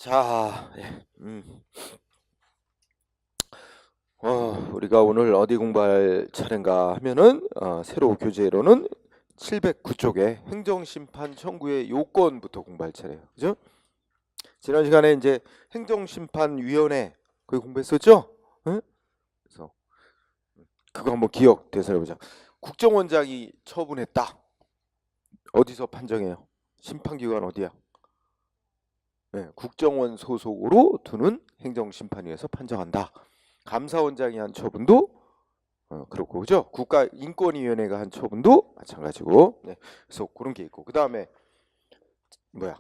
자, 우리가 오늘 어디 공부할 차례인가 하면은 새로 교재로는 709쪽의 행정심판 청구의 요건부터 공부할 차례예요. 그죠? 지난 시간에 이제 행정심판위원회 그거 공부했었죠? 응? 그래서 그거 한번 기억 되살려보자. 국정원장이 처분했다. 어디서 판정해요? 심판기관 어디야? 네, 국정원 소속으로 두는 행정심판위에서 판정한다. 감사원장이 한 처분도 그렇고 그죠? 국가인권위원회가 한 처분도 마찬가지고. 네, 그래서 그런 게 있고 그 다음에 뭐야?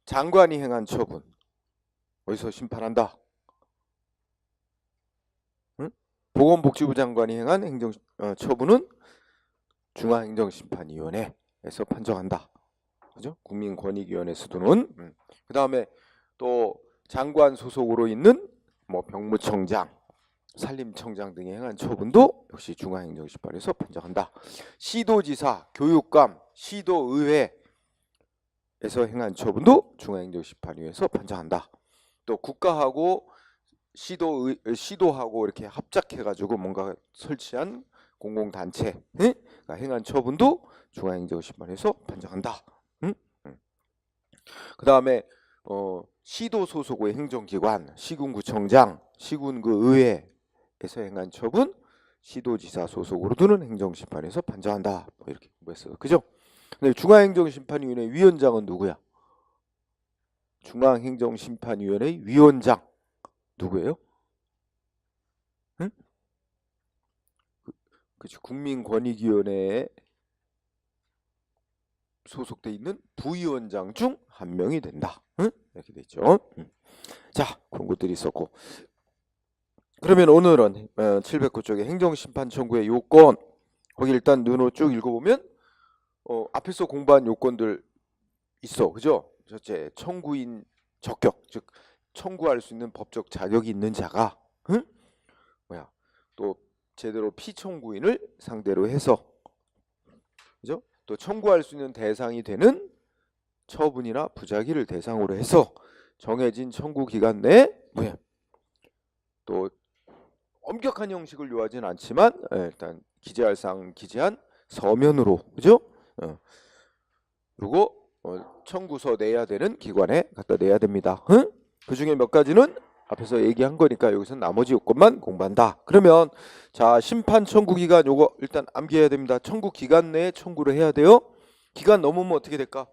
장관이 행한 처분 어디서 심판한다? 응? 보건복지부 장관이 행한 행정 처분은 중앙행정심판위원회에서 판정한다. 그죠? 국민권익위원회에서 두는. 그 다음에 또 장관 소속으로 있는 뭐 병무청장, 산림청장 등에 행한 처분도 역시 중앙행정심판에서 판정한다. 시도지사, 교육감, 시도의회에서 행한 처분도 중앙행정심판위에서 판정한다. 또 국가하고 시도하고 이렇게 합작해가지고 뭔가 설치한 공공단체가 행한 처분도 중앙행정심판에서 판정한다. 그 다음에 시도 소속의 행정기관, 시군구청장, 시군구 의회에서 행한 처분, 시도지사 소속으로 두는 행정심판에서 판정한다. 뭐 이렇게 공부했어요. 그죠? 근데 중앙행정심판위원회 위원장은 누구야? 중앙행정심판위원회 위원장 누구예요? 응? 그치, 국민권익위원회에 소속돼 있는 부위원장 중 한 명이 된다. 응? 이렇게 돼 있죠. 자, 그런 것들이 있었고. 그러면 오늘은 709쪽의 행정심판 청구의 요건 거기 일단 눈으로 쭉 읽어보면 앞에서 공부한 요건들 있어. 그죠? 첫째, 청구인 적격, 즉 청구할 수 있는 법적 자격이 있는 자가 응? 또 제대로 피청구인을 상대로 해서 그죠? 또 청구할 수 있는 대상이 되는 처분이나 부작위를 대상으로 해서 정해진 청구 기간 내에 또 엄격한 형식을 요하진 않지만 일단 기재할 사항 기재한 서면으로 그죠? 그리고 청구서 내야 되는 기관에 갖다 내야 됩니다. 응? 그 중에 몇 가지는 앞에서 얘기한 거니까 여기서 나머지 요건만 공부한다. 그러면 자, 심판 청구 기간 요거 일단 암기해야 됩니다. 청구 기간 내에 청구를 해야 돼요. 기간 넘으면 어떻게 될까?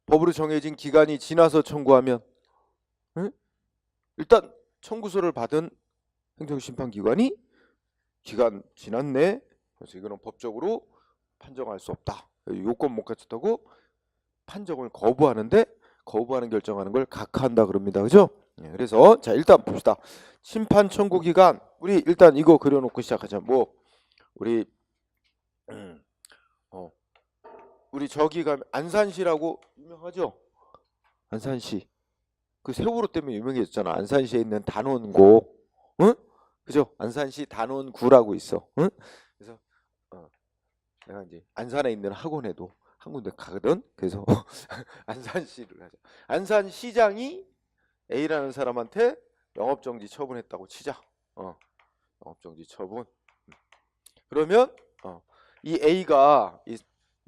법으로 정해진 기간이 지나서 청구하면 응? 일단 청구서를 받은 행정심판기관이 기간 지났네. 그래서 이거는 법적으로 판정할 수 없다. 요건 못 갖췄다고 판정을 거부하는데 거부하는 결정하는 걸 각하한다 그럽니다. 그죠? 그래서 자 일단 봅시다. 심판 청구 기간 우리 일단 이거 그려놓고 시작하자. 뭐 우리 우리 저기 가면 안산시라고 유명하죠? 안산시. 그 세월호 때문에 유명해졌잖아. 안산시에 있는 단원고, 응? 그죠? 안산시 단원구라고 있어. 응? 그래서 내가 이제 안산에 있는 학원에도 한 군데 가거든. 그래서 안산시를 하자. 안산시장이 A라는 사람한테 영업정지 처분했다고 치자. 영업정지 처분. 그러면 이 A가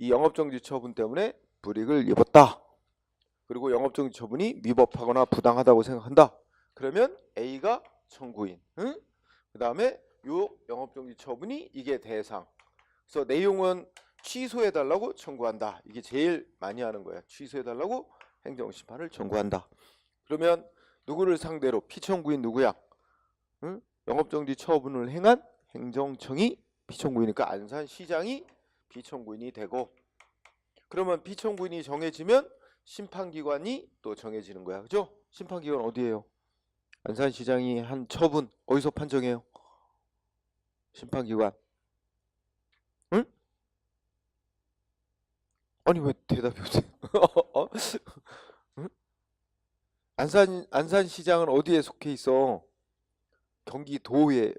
이 영업정지 처분 때문에 불이익을 입었다. 그리고 영업정지 처분이 위법하거나 부당하다고 생각한다. 그러면 A가 청구인. 응? 그 다음에 요 영업정지 처분이 이게 대상. 그래서 내용은 취소해달라고 청구한다. 이게 제일 많이 하는 거야. 취소해달라고 행정심판을 청구한다. 그러면 누구를 상대로? 피청구인 누구야? 응? 영업정지 처분을 행한 행정청이 피청구이니까 안산시장이 피청구인이 되고, 그러면 피청구인이 정해지면 심판기관이 또 정해지는 거야. 그죠? 심판기관 어디예요? 안산시장이 한 처분 어디서 판정해요? 심판기관. 응? 아니 왜 대답이 없어요? 응? 안산시장은 어디에 속해 있어? 경기도에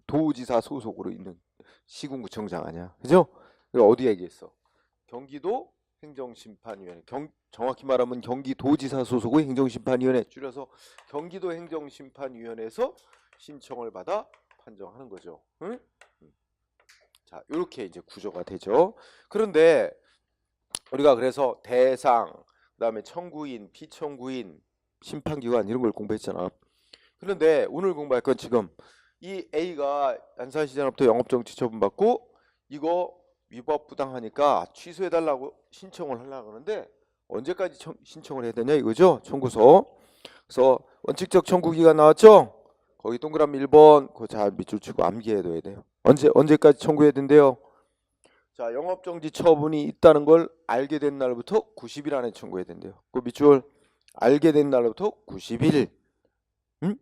도지사 소속으로 있는 시군구청장 아니야? 그죠? 이거 어디 얘기했어? 경기도 행정심판위원회. 정확히 말하면 경기도지사 소속의 행정심판위원회, 줄여서 경기도 행정심판위원회에서 신청을 받아 판정하는 거죠. 응? 자, 이렇게 이제 구조가 되죠. 그런데 우리가 그래서 대상, 그다음에 청구인, 피청구인, 심판기관 이런 걸 공부했잖아. 그런데 오늘 공부할 건 지금 이 A가 안산시장으로부터 영업정지 처분받고 이거 위법 부당하니까 취소해달라고 신청을 하려고 하는데 언제까지 신청을 해야 되냐 이거죠. 청구서. 그래서 원칙적 청구기간 나왔죠. 거기 동그라미 1번 그거 잘 밑줄 치고 암기해둬야 돼요. 언제까지 청구해야 된대요. 자, 영업정지 처분이 있다는 걸 알게 된 날부터 90일 안에 청구해야 된대요. 그 밑줄 알게 된 날부터 90일. 응?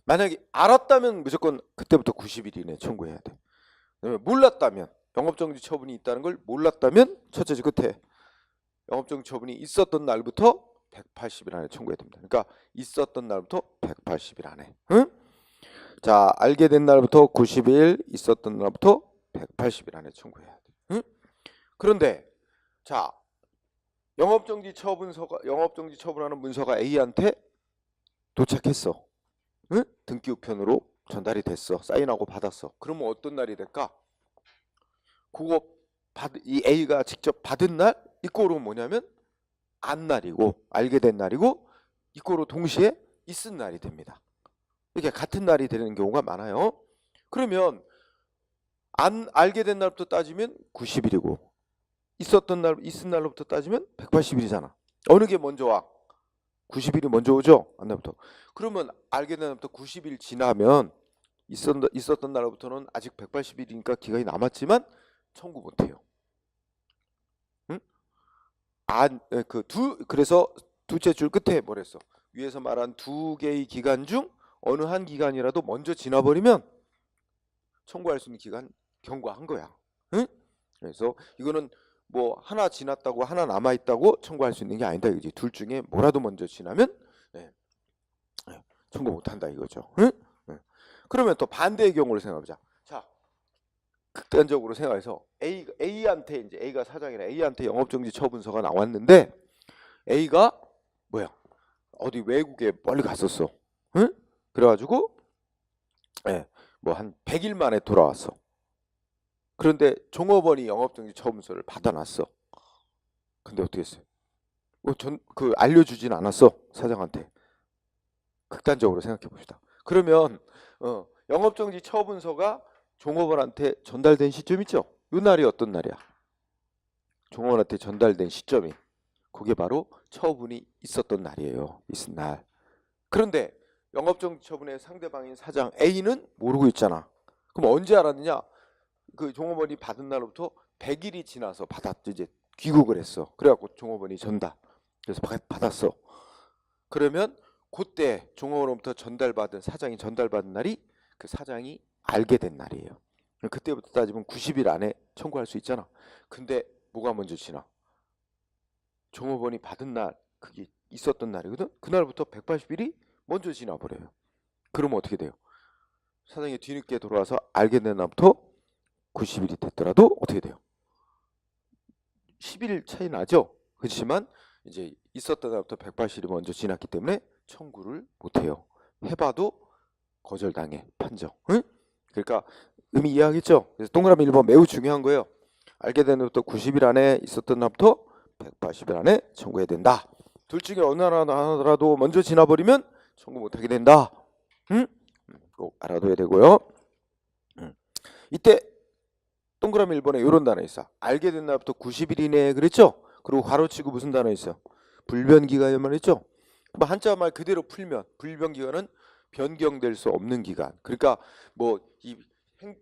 만약에 알았다면 무조건 그때부터 90일 이내에 청구해야 돼. 몰랐다면, 영업정지 처분이 있다는 걸 몰랐다면 첫째 줄 끝에 영업정지 처분이 있었던 날부터 180일 안에 청구해야 됩니다. 그러니까 있었던 날부터 180일 안에. 응? 자, 알게 된 날부터 90일, 있었던 날부터 180일 안에 청구해야 돼. 응? 그런데 자, 영업정지 처분하는 문서가 A한테 도착했어. 응? 등기 우편으로 전달이 됐어. 사인하고 받았어. 그러면 어떤 날이 될까? 그거 이 A가 직접 받은 날 이거로 뭐냐면 안 날이고 알게 된 날이고 이거로 동시에 있은 날이 됩니다. 이렇게 같은 날이 되는 경우가 많아요. 그러면 안 알게 된 날부터 따지면 90일이고 있은 날로부터 따지면 180일이잖아. 어느 게 먼저 와? 90일이 먼저 오죠? 안 날부터. 그러면 알게 된 날부터 90일 지나면 있었던 날부터는 아직 180일이니까 기간이 남았지만 청구 못 해요. 응? 그래서 둘째 줄 끝에 뭐랬어? 위에서 말한 두 개의 기간 중 어느 한 기간이라도 먼저 지나버리면 청구할 수 있는 기간 경과한 거야. 응? 그래서 이거는 뭐 하나 지났다고 하나 남아 있다고 청구할 수 있는 게 아니다 이거지. 둘 중에 뭐라도 먼저 지나면 청구 못 한다 이거죠. 응? 그러면 또 반대의 경우를 생각해 보자. 자, 극단적으로 생각해서 A한테 이제 A가 사장이라 A한테 영업정지 처분서가 나왔는데 A가 뭐야? 어디 외국에 멀리 갔었어. 응? 그래가지고 뭐 한 100일 만에 돌아왔어. 그런데 종업원이 영업정지 처분서를 받아놨어. 근데 어떻게 했어요? 알려주진 않았어 사장한테. 극단적으로 생각해 봅시다. 그러면 영업정지 처분서가 종업원한테 전달된 시점 있죠? 이 날이 어떤 날이야? 종업원한테 전달된 시점이 그게 바로 처분이 있었던 날이에요. 있은 날. 그런데 영업정지 처분의 상대방인 사장 A는 모르고 있잖아. 그럼 언제 알았느냐? 그 종업원이 받은 날로부터 100일이 지나서 이제 귀국을 했어. 그래갖고 종업원이 그래서 받았어. 그러면 그때 종업원으로부터 사장이 전달받은 날이 그 사장이 알게 된 날이에요. 그때부터 따지면 90일 안에 청구할 수 있잖아. 근데 뭐가 먼저 지나? 종업원이 받은 날, 그게 있었던 날이거든. 그날부터 180일이 먼저 지나버려요. 그러면 어떻게 돼요? 사장이 뒤늦게 돌아와서 알게 된 날부터 90일이 됐더라도 어떻게 돼요? 10일 차이 나죠? 그렇지만 이제 있었던 날부터 180일이 먼저 지났기 때문에 청구를 못해요. 해봐도 거절당해. 판정. 응? 그러니까 의미 이해하겠죠? 그래서 동그라미 1번 매우 중요한 거예요. 알게 된 날부터 90일 안에 있었던 날부터 180일 안에 청구해야 된다. 둘 중에 어느 하나라도 먼저 지나버리면 청구 못하게 된다. 응? 꼭 알아둬야 되고요. 이때 동그라미 1번에 이런 단어 있어. 알게 된 날부터 90일 이내에 그랬죠? 그리고 괄호치고 무슨 단어 있어? 불변기간이란 말 있죠? 한자 말 그대로 풀면 불변기간은 변경될 수 없는 기간. 그러니까 뭐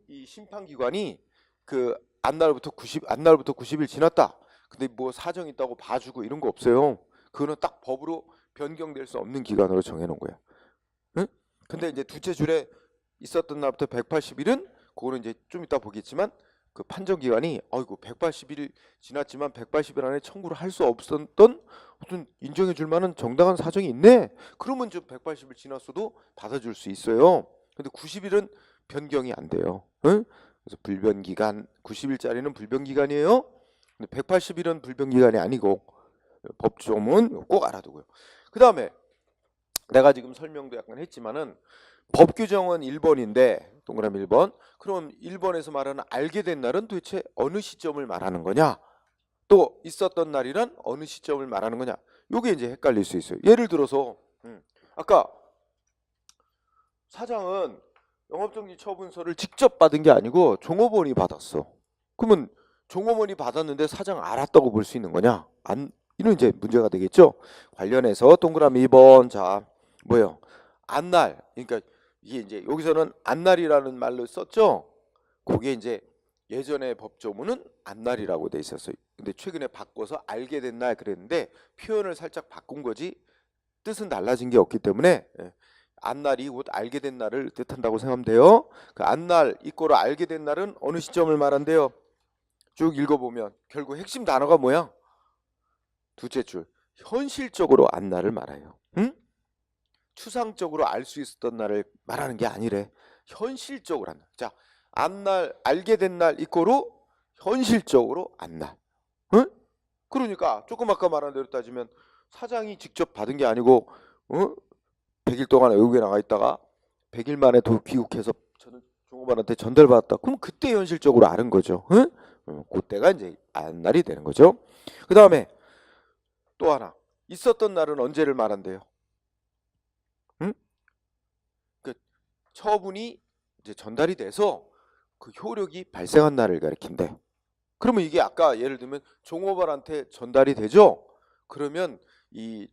이 심판기관이 그 안날부터 90일 지났다. 근데 뭐 사정이 있다고 봐주고 이런 거 없어요. 그거는 딱 법으로 변경될 수 없는 기간으로 정해놓은 거야. 응? 근데 이제 둘째 줄에 있었던 날부터 180일은 그거는 이제 좀 이따 보겠지만 그 판정 기간이 180일 지났지만 180일 안에 청구를 할 수 없었던 어떤 인정해 줄 만한 정당한 사정이 있네. 그러면 좀 180일 지났어도 받아줄 수 있어요. 근데 90일은 변경이 안 돼요. 응? 그래서 불변 기간 90일짜리는 불변 기간이에요. 180일은 불변기간이 아니고 법조문 꼭 알아두고요. 그 다음에 내가 지금 설명도 약간 했지만은 법 규정은 1번인데 동그라미 1번. 그럼 1번에서 말하는 알게 된 날은 도대체 어느 시점을 말하는 거냐? 또 있었던 날이란 어느 시점을 말하는 거냐? 요게 이제 헷갈릴 수 있어요. 예를 들어서 아까 사장은 영업정지 처분서를 직접 받은 게 아니고 종업원이 받았어. 그러면 종업원이 받았는데 사장 알았다고 볼 수 있는 거냐? 이런 이제 문제가 되겠죠. 관련해서 동그라미 2번. 자, 뭐요? 안날. 그러니까 이게 이제 여기서는 안날이라는 말로 썼죠. 그게 이제 예전에 법조문은 안날이라고 돼 있었어요. 근데 최근에 바꿔서 알게 된 날 그랬는데 표현을 살짝 바꾼 거지 뜻은 달라진 게 없기 때문에 안날이 곧 알게 된 날을 뜻한다고 생각하면 돼요. 그 안날 이꼬로 알게 된 날은 어느 시점을 말한대요? 쭉 읽어보면 결국 핵심 단어가 뭐야? 두째 줄. 현실적으로 안날을 말해요. 응? 추상적으로 알 수 있었던 날을 말하는 게 아니래. 현실적으로 안날. 자, 안날 알게 된 날 이꼬로 현실적으로 안날. 응? 그러니까 조금 아까 말한 대로 따지면 사장이 직접 받은 게 아니고 100일 동안 외국에 나가 있다가 100일 만에 귀국해서 저는 종업원한테 전달받았다. 그럼 그때 현실적으로 아는 거죠. 응? 그때가 이제 안날이 되는 거죠. 그 다음에 또 하나 있었던 날은 언제를 말한대요? 응? 그 처분이 이제 전달이 돼서 그 효력이 발생한 날을 가리킨대. 그러면 이게 아까 예를 들면 종업원한테 전달이 되죠? 그러면 이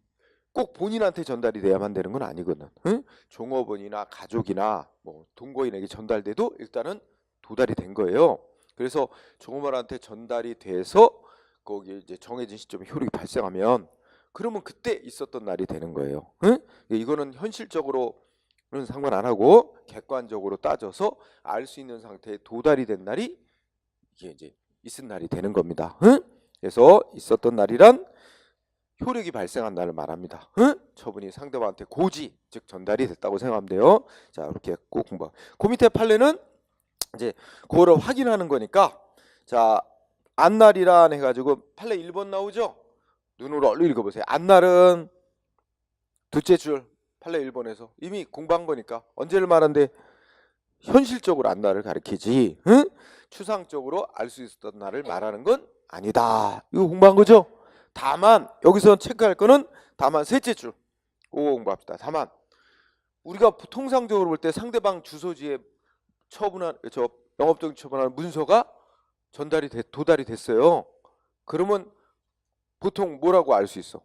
꼭 본인한테 전달이 돼야만 되는 건 아니거든. 응? 종업원이나 가족이나 뭐 동거인에게 전달돼도 일단은 도달이 된 거예요. 그래서 종업원한테 전달이 돼서 거기 이제 정해진 시점에 효력이 발생하면 그러면 그때 있었던 날이 되는 거예요. 응? 이거는 현실적으로는 상관 안 하고 객관적으로 따져서 알 수 있는 상태에 도달이 된 날이 이게 이제 있은 날이 되는 겁니다. 응? 그래서 있었던 날이란 효력이 발생한 날을 말합니다. 응? 처분이 상대방한테 고지, 즉 전달이 됐다고 생각하면 돼요. 자, 이렇게 꼭 공부. 그 밑에 판례는 이제 그거를 확인하는 거니까 자, 안날이란 해가지고 판례 1번 나오죠? 눈으로 얼른 읽어보세요. 안날은 둘째 줄 판례 1번에서 이미 공부한 거니까 언제를 말한대? 현실적으로 안날을 가리키지 응? 추상적으로 알 수 있었던 날을 말하는 건 아니다. 이거 공부한 거죠? 다만 여기서 체크할 거는 다만 셋째 줄 그거 공부합시다. 다만 우리가 통상적으로 볼 때 상대방 주소지에 처분한 저 영업정지 처분하는 문서가 도달이 됐어요. 그러면 보통 뭐라고 알 수 있어?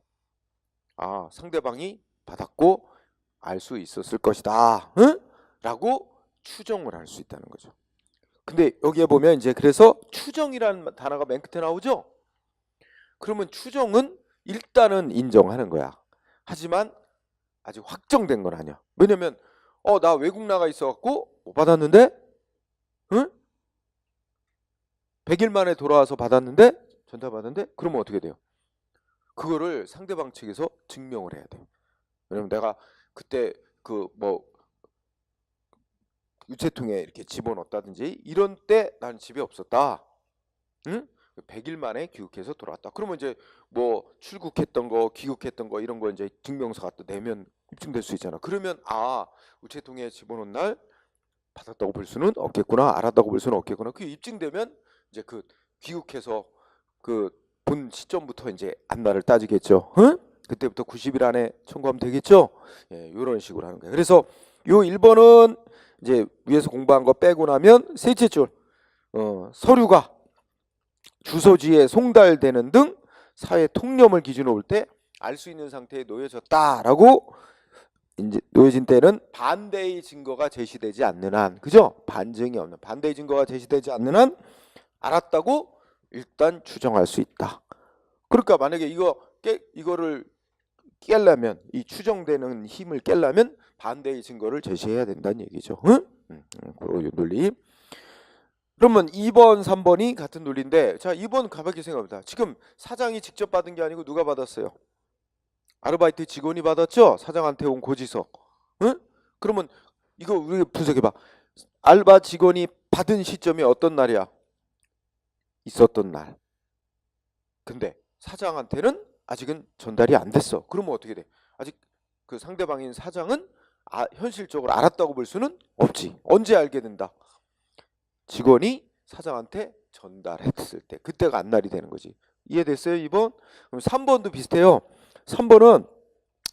아, 상대방이 받았고 알 수 있었을 것이다. 응? 라고 추정을 할 수 있다는 거죠. 근데 여기에 보면 이제 그래서 추정이라는 단어가 맨 끝에 나오죠? 그러면 추정은 일단은 인정하는 거야. 하지만 아직 확정된 건 아니야. 왜냐면 나 외국 나가 있어갖고 못 받았는데 응? 100일 만에 돌아와서 받았는데 전달받았는데 그러면 어떻게 돼요? 그거를 상대방 측에서 증명을 해야 돼. 왜냐면 내가 그때 그 뭐 유체통에 이렇게 집어넣었다든지 이런 때 나는 집에 없었다. 응? 100일 만에 귀국해서 돌아왔다. 그러면 이제 뭐 출국했던 거, 귀국했던 거 이런 거 이제 증명서가 또 내면 입증될 수 있잖아. 그러면 우체통에 집어넣은 날 받았다고 볼 수는 없겠구나. 알았다고 볼 수는 없겠구나. 그게 입증되면 이제 그 귀국해서 그 본 시점부터 이제 안날을 따지겠죠. 응? 그때부터 90일 안에 청구하면 되겠죠. 예, 이런 식으로 하는 거예요. 그래서 요 1번은 이제 위에서 공부한 거 빼고 나면 셋째 줄 서류가 주소지에 송달되는 등 사회 통념을 기준으로 볼 때 알 수 있는 상태에 놓여졌다라고 이제 놓여진 때는 반대의 증거가 제시되지 않는 한, 그죠? 반증이 없는 반대의 증거가 제시되지 않는 한 알았다고 일단 추정할 수 있다. 그러니까 만약에 이거를 깨려면 이 추정되는 힘을 깨려면 반대의 증거를 제시해야 된다는 얘기죠. 응? 그 논리. 그러면 2번, 3번이 같은 논리인데 자 2번 가볍게 생각합니다. 지금 사장이 직접 받은 게 아니고 누가 받았어요? 아르바이트 직원이 받았죠? 사장한테 온 고지서. 응? 그러면 이거 우리 분석해봐. 알바 직원이 받은 시점이 어떤 날이야? 있었던 날. 근데 사장한테는 아직은 전달이 안 됐어. 그러면 어떻게 돼? 아직 그 상대방인 사장은 현실적으로 알았다고 볼 수는 없지. 언제 알게 된다? 직원이 사장한테 전달했을 때, 그때가 안날이 되는 거지. 이해됐어요? 2번? 그럼 3번도 비슷해요. 3번은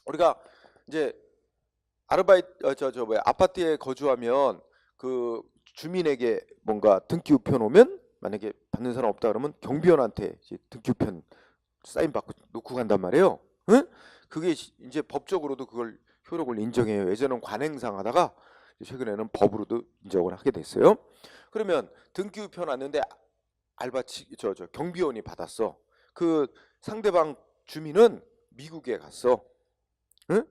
우리가 이제 아파트에 거주하면 그 주민에게 뭔가 등기우편 오면, 만약에 받는 사람 없다 그러면 경비원한테 이제 등기우편 사인 받고 놓고 간단 말이에요. 응? 그게 이제 법적으로도 그걸 효력을 인정해요. 예전엔 관행상 하다가 최근에는 법으로도 인정을 하게 됐어요. 그러면 등기우편 왔는데 경비원이 받았어. 그 상대방 주민은 미국에 갔어. 응?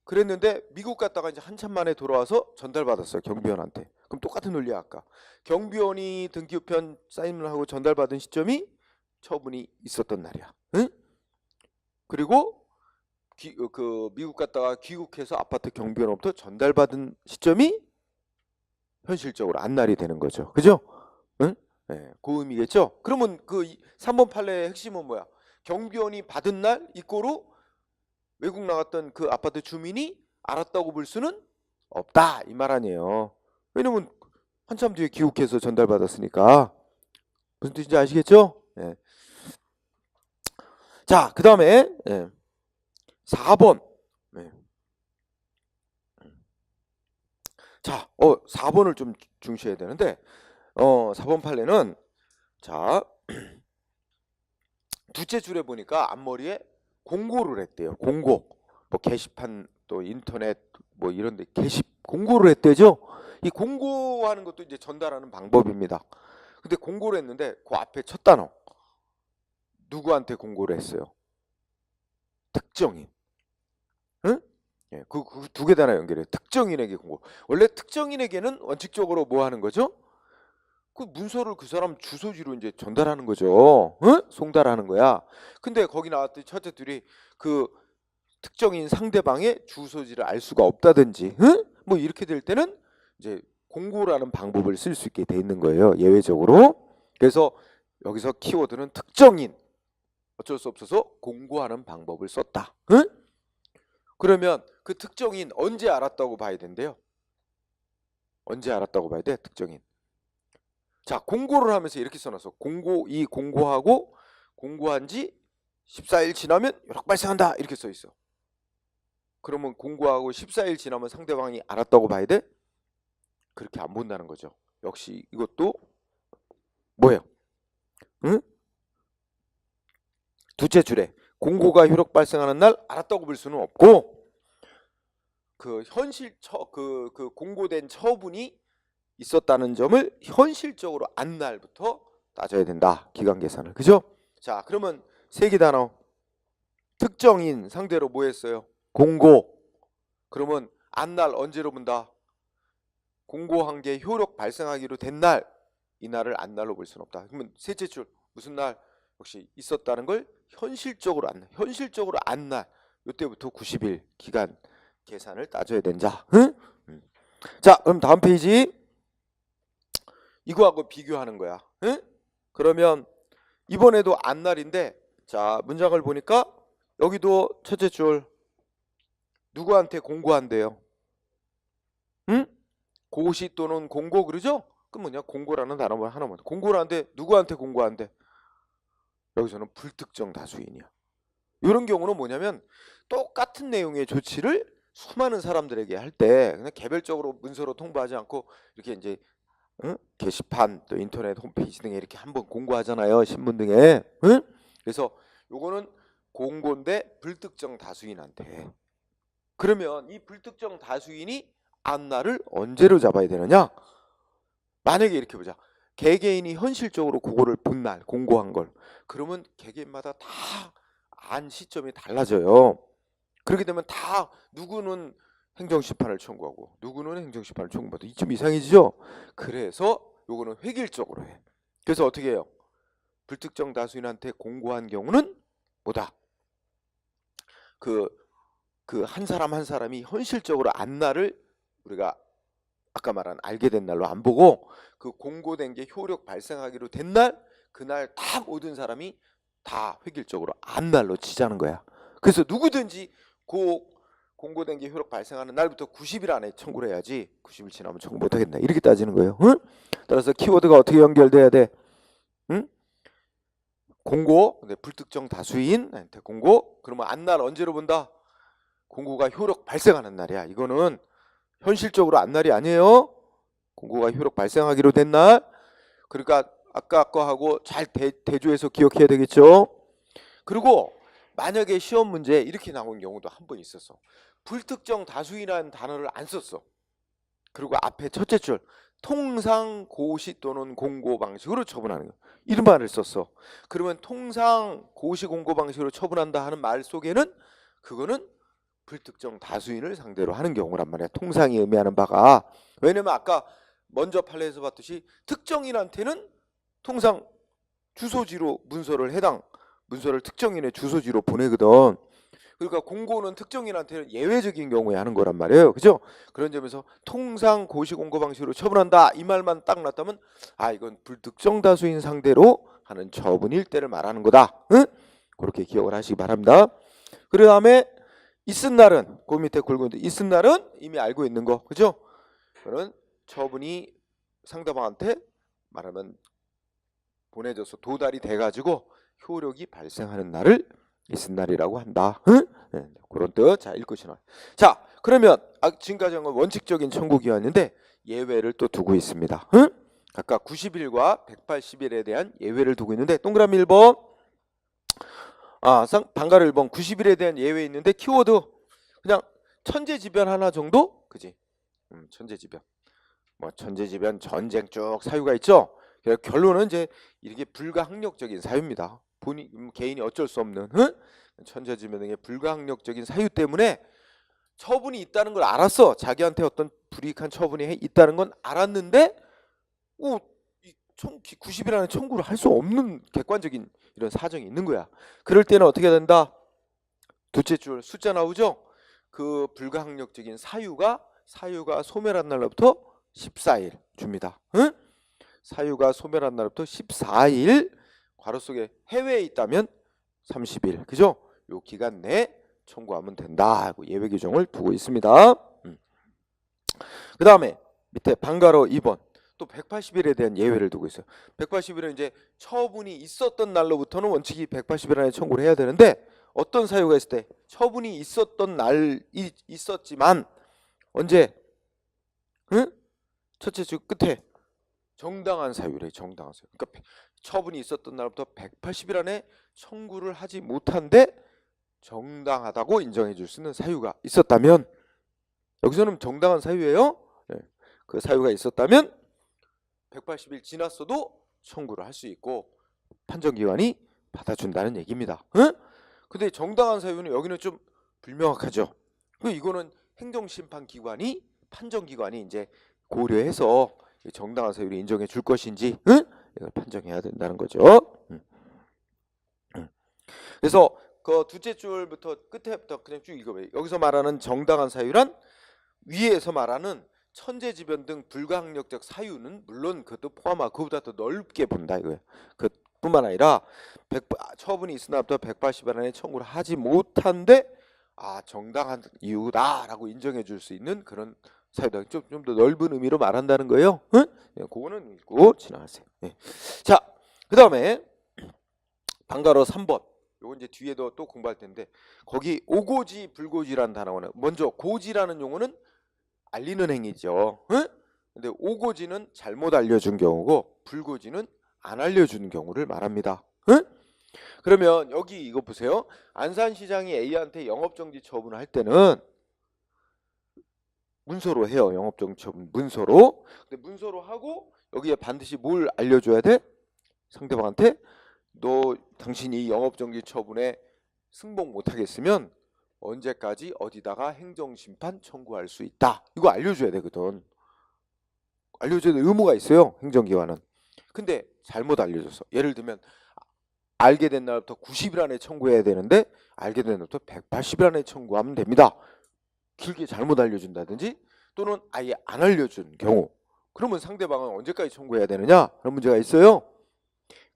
그랬는데 미국 갔다가 이제 한참 만에 돌아와서 전달받았어요. 경비원한테. 그럼 똑같은 논리야 아까. 경비원이 등기우편 사인을 하고 전달받은 시점이 처분이 있었던 날이야. 응? 그리고 미국 갔다가 귀국해서 아파트 경비원으로부터 전달받은 시점이 현실적으로 안날이 되는 거죠. 그죠? 응? 네, 그 의미겠죠? 그러면 그 3번 판례의 핵심은 뭐야? 경비원이 받은 날 이꼬로 외국 나갔던 그 아파트 주민이 알았다고 볼 수는 없다, 이 말 아니에요. 왜냐면 한참 뒤에 귀국해서 전달받았으니까. 무슨 뜻인지 아시겠죠? 네. 자, 그 다음에 4번. 네. 자, 4번을 좀 중시해야 되는데, 4번 판례는, 자, 두째 줄에 보니까 앞머리에 공고를 했대요. 공고. 뭐 게시판, 또 인터넷 뭐 이런 데 공고를 했대죠. 이 공고하는 것도 이제 전달하는 방법입니다. 근데 공고를 했는데 그 앞에 첫 단어 누구한테 공고를 했어요? 특정인. 응? 예, 그 두 개 단어 연결해요. 특정인에게 공고. 원래 특정인에게는 원칙적으로 뭐 하는 거죠? 그 문서를 그 사람 주소지로 이제 전달하는 거죠. 응? 송달하는 거야. 근데 거기 나왔더니 첫째 둘이 그 특정인 상대방의 주소지를 알 수가 없다든지, 응? 뭐 이렇게 될 때는 이제 공고라는 방법을 쓸 수 있게 돼 있는 거예요. 예외적으로. 그래서 여기서 키워드는 특정인. 어쩔 수 없어서 공고하는 방법을 썼다. 응? 그러면 그 특정인 언제 알았다고 봐야 된대요? 언제 알았다고 봐야 돼? 특정인. 자, 공고를 하면서 이렇게 써놨어. 공고하고 공고한 지 14일 지나면 요락 발생한다, 이렇게 써 있어. 그러면 공고하고 14일 지나면 상대방이 알았다고 봐야 돼? 그렇게 안 본다는 거죠. 역시 이것도 뭐예요? 응? 두째 줄에 공고가 효력 발생하는 날 알았다고 볼 수는 없고, 그 공고된 처분이 있었다는 점을 현실적으로 안 날부터 따져야 된다. 기간 계산을. 그죠? 자, 그러면 세 개 단어. 특정인 상대로 뭐 했어요? 공고. 그러면 안 날 언제로 본다? 공고한 게 효력 발생하기로 된 날. 이 날을 안 날로 볼 수는 없다. 그러면 셋째 줄 무슨 날? 역시 있었다는 걸 현실적으로 안 날. 이때부터 90일 기간 계산을 따져야 된다. 응? 자, 그럼 다음 페이지. 이거하고 비교하는 거야. 응? 그러면 이번에도 안 날인데, 자, 문장을 보니까 여기도 첫째 줄 누구한테 공고한대요? 응? 고시 또는 공고, 그러죠? 그럼 뭐냐? 공고라는 단어 하나만. 공고를 한데 누구한테 공고한대? 여기서는 불특정 다수인이야. 이런 경우는 뭐냐면 똑같은 내용의 조치를 수많은 사람들에게 할 때 그냥 개별적으로 문서로 통보하지 않고 이렇게 이제, 응? 게시판 또 인터넷 홈페이지 등에 이렇게 한번 공고하잖아요. 신문 등에. 응? 그래서 요거는 공고인데 불특정 다수인한테. 그러면 이 불특정 다수인이 안날을 언제로 잡아야 되느냐? 만약에 이렇게 보자. 개개인이 현실적으로 그거를 본 날, 공고한 걸. 그러면 개개인마다 다 안 시점이 달라져요. 그렇게 되면 다 누구는 행정심판을 청구하고 누구는 행정심판을 청구받고, 이쯤 이상해지죠? 그래서 요거는 획일적으로 해. 그래서 어떻게 해요? 불특정 다수인한테 공고한 경우는 뭐다? 그 한 사람 한 사람이 현실적으로 안날을 우리가 아까 말한 알게 된 날로 안 보고, 그 공고된 게 효력 발생하기로 된 날, 그날 다 모든 사람이 다 획일적으로 안날로 치자는 거야. 그래서 누구든지 공고된 게 효력 발생하는 날부터 90일 안에 청구를 해야지 90일 지나면 청구 못하겠다 이렇게 따지는 거예요. 응? 따라서 키워드가 어떻게 연결돼야 돼? 응? 공고, 근데 불특정 다수인한테 공고. 그러면 안날 언제로 본다? 공고가 효력 발생하는 날이야. 이거는 현실적으로 안날이 아니에요. 공고가 효력 발생하기로 된 날. 그러니까 아까 거하고 잘 대조해서 기억해야 되겠죠. 그리고 만약에 시험 문제에 이렇게 나온 경우도 한 번 있었어. 불특정 다수인이라는 단어를 안 썼어. 그리고 앞에 첫째 줄 통상 고시 또는 공고 방식으로 처분하는 거. 이런 말을 썼어. 그러면 통상 고시 공고 방식으로 처분한다 하는 말 속에는 그거는 불특정 다수인을 상대로 하는 경우란 말이야. 통상이 의미하는 바가. 왜냐면 아까 먼저 판례에서 봤듯이 특정인한테는 통상 주소지로 문서를 특정인의 주소지로 보내거든. 그러니까 공고는 특정인한테는 예외적인 경우에 하는 거란 말이에요. 그죠? 그런 점에서 통상 고시 공고 방식으로 처분한다 이 말만 딱 났다면 아 이건 불특정 다수인 상대로 하는 처분일 때를 말하는 거다. 응? 그렇게 기억을 하시기 바랍니다. 그 다음에 있은 날은 그 밑에 굵은 있은 날은 이미 알고 있는 거. 그죠? 그런 처분이 상대방한테 말하면 보내져서 도달이 돼가지고 효력이 발생하는 날을 있은 날이라고 한다. 응? 네, 그런 뜻. 자, 읽으시나. 자, 그러면 지금까지 한 건 원칙적인 청구 기한인데 예외를 또 두고 있습니다. 응? 각각 90일과 180일에 대한 예외를 두고 있는데 동그라미 1번. 방가루 1번 90일에 대한 예외 있는데 키워드 그냥 천재지변 하나 정도? 그지? 천재지변. 뭐 천재지변 전쟁 쭉 사유가 있죠. 결론은 이제 이게 불가항력적인 사유입니다. 본인 개인이 어쩔 수 없는 천재지변 등의 불가항력적인 사유 때문에 처분이 있다는 걸 알았어. 자기한테 어떤 불이익한 처분이 있다는 건 알았는데 90일 안에 청구를 할 수 없는 객관적인 이런 사정이 있는 거야. 그럴 때는 어떻게 된다? 둘째 줄 숫자 나오죠? 그 불가항력적인 사유가 소멸한 날로부터 14일 줍니다. 응? 사유가 소멸한 날부터 14일 괄호 속에 해외에 있다면 30일 그죠? 요 기간 내에 청구하면 된다 하고 예외 규정을 두고 있습니다. 그 다음에 밑에 방가로 2번 또 180일에 대한 예외를 두고 있어요. 180일은 이제 처분이 있었던 날로부터는 원칙이 180일 안에 청구를 해야 되는데 어떤 사유가 있을 때 처분이 있었던 날이 있었지만 언제? 응? 첫째 줄 끝에 정당한 사유래. 정당한 사유. 그러니까 처분이 있었던 날부터 180일 안에 청구를 하지 못한데 정당하다고 인정해 줄 수 있는 사유가 있었다면 여기서는 정당한 사유예요. 네. 그 사유가 있었다면 180일 지났어도 청구를 할 수 있고 판정기관이 받아준다는 얘기입니다. 응? 근데 정당한 사유는 여기는 좀 불명확하죠. 이거는 행정심판기관이 판정기관이 이제 고려해서 정당한 사유를 인정해 줄 것인지 이걸 판정해야 된다는 거죠. 그래서 그 둘째 줄부터 끝에부터 그냥 쭉 읽어봐요. 여기서 말하는 정당한 사유란 위에서 말하는 천재지변 등 불가항력적 사유는 물론 그것도 포함하고 그보다 더 넓게 본다 이거예요. 그뿐만 아니라 처분이 있으나부터 180일 안에 청구를 하지 못한데 정당한 이유다라고 인정해 줄 수 있는 그런 사유다. 좀 더 넓은 의미로 말한다는 거예요. 응? 네, 그거는 읽고 지나가세요. 네. 자, 그 다음에 방가로 3번. 요거 이제 뒤에도 또 공부할 텐데 거기 오고지 불고지라는 단어는 먼저 고지라는 용어는 알리는 행위죠. 응? 근데 오고지는 잘못 알려준 경우고 불고지는 안 알려준 경우를 말합니다. 응? 그러면 여기 이거 보세요. 안산시장이 A한테 영업정지 처분을 할 때는 문서로 해요. 영업정지 처분 문서로. 근데 문서로 하고 여기에 반드시 뭘 알려줘야 돼? 상대방한테 당신이 영업정지 처분에 승복 못하겠으면 언제까지 어디다가 행정심판 청구할 수 있다. 이거 알려줘야 되거든. 알려줘야 될 의무가 있어요. 행정기관은. 근데 잘못 알려줬어. 예를 들면 알게 된 날부터 90일 안에 청구해야 되는데 알게 된 날부터 180일 안에 청구하면 됩니다. 길게 잘못 알려준다든지 또는 아예 안 알려준 경우 그러면 상대방은 언제까지 청구해야 되느냐? 그런 문제가 있어요.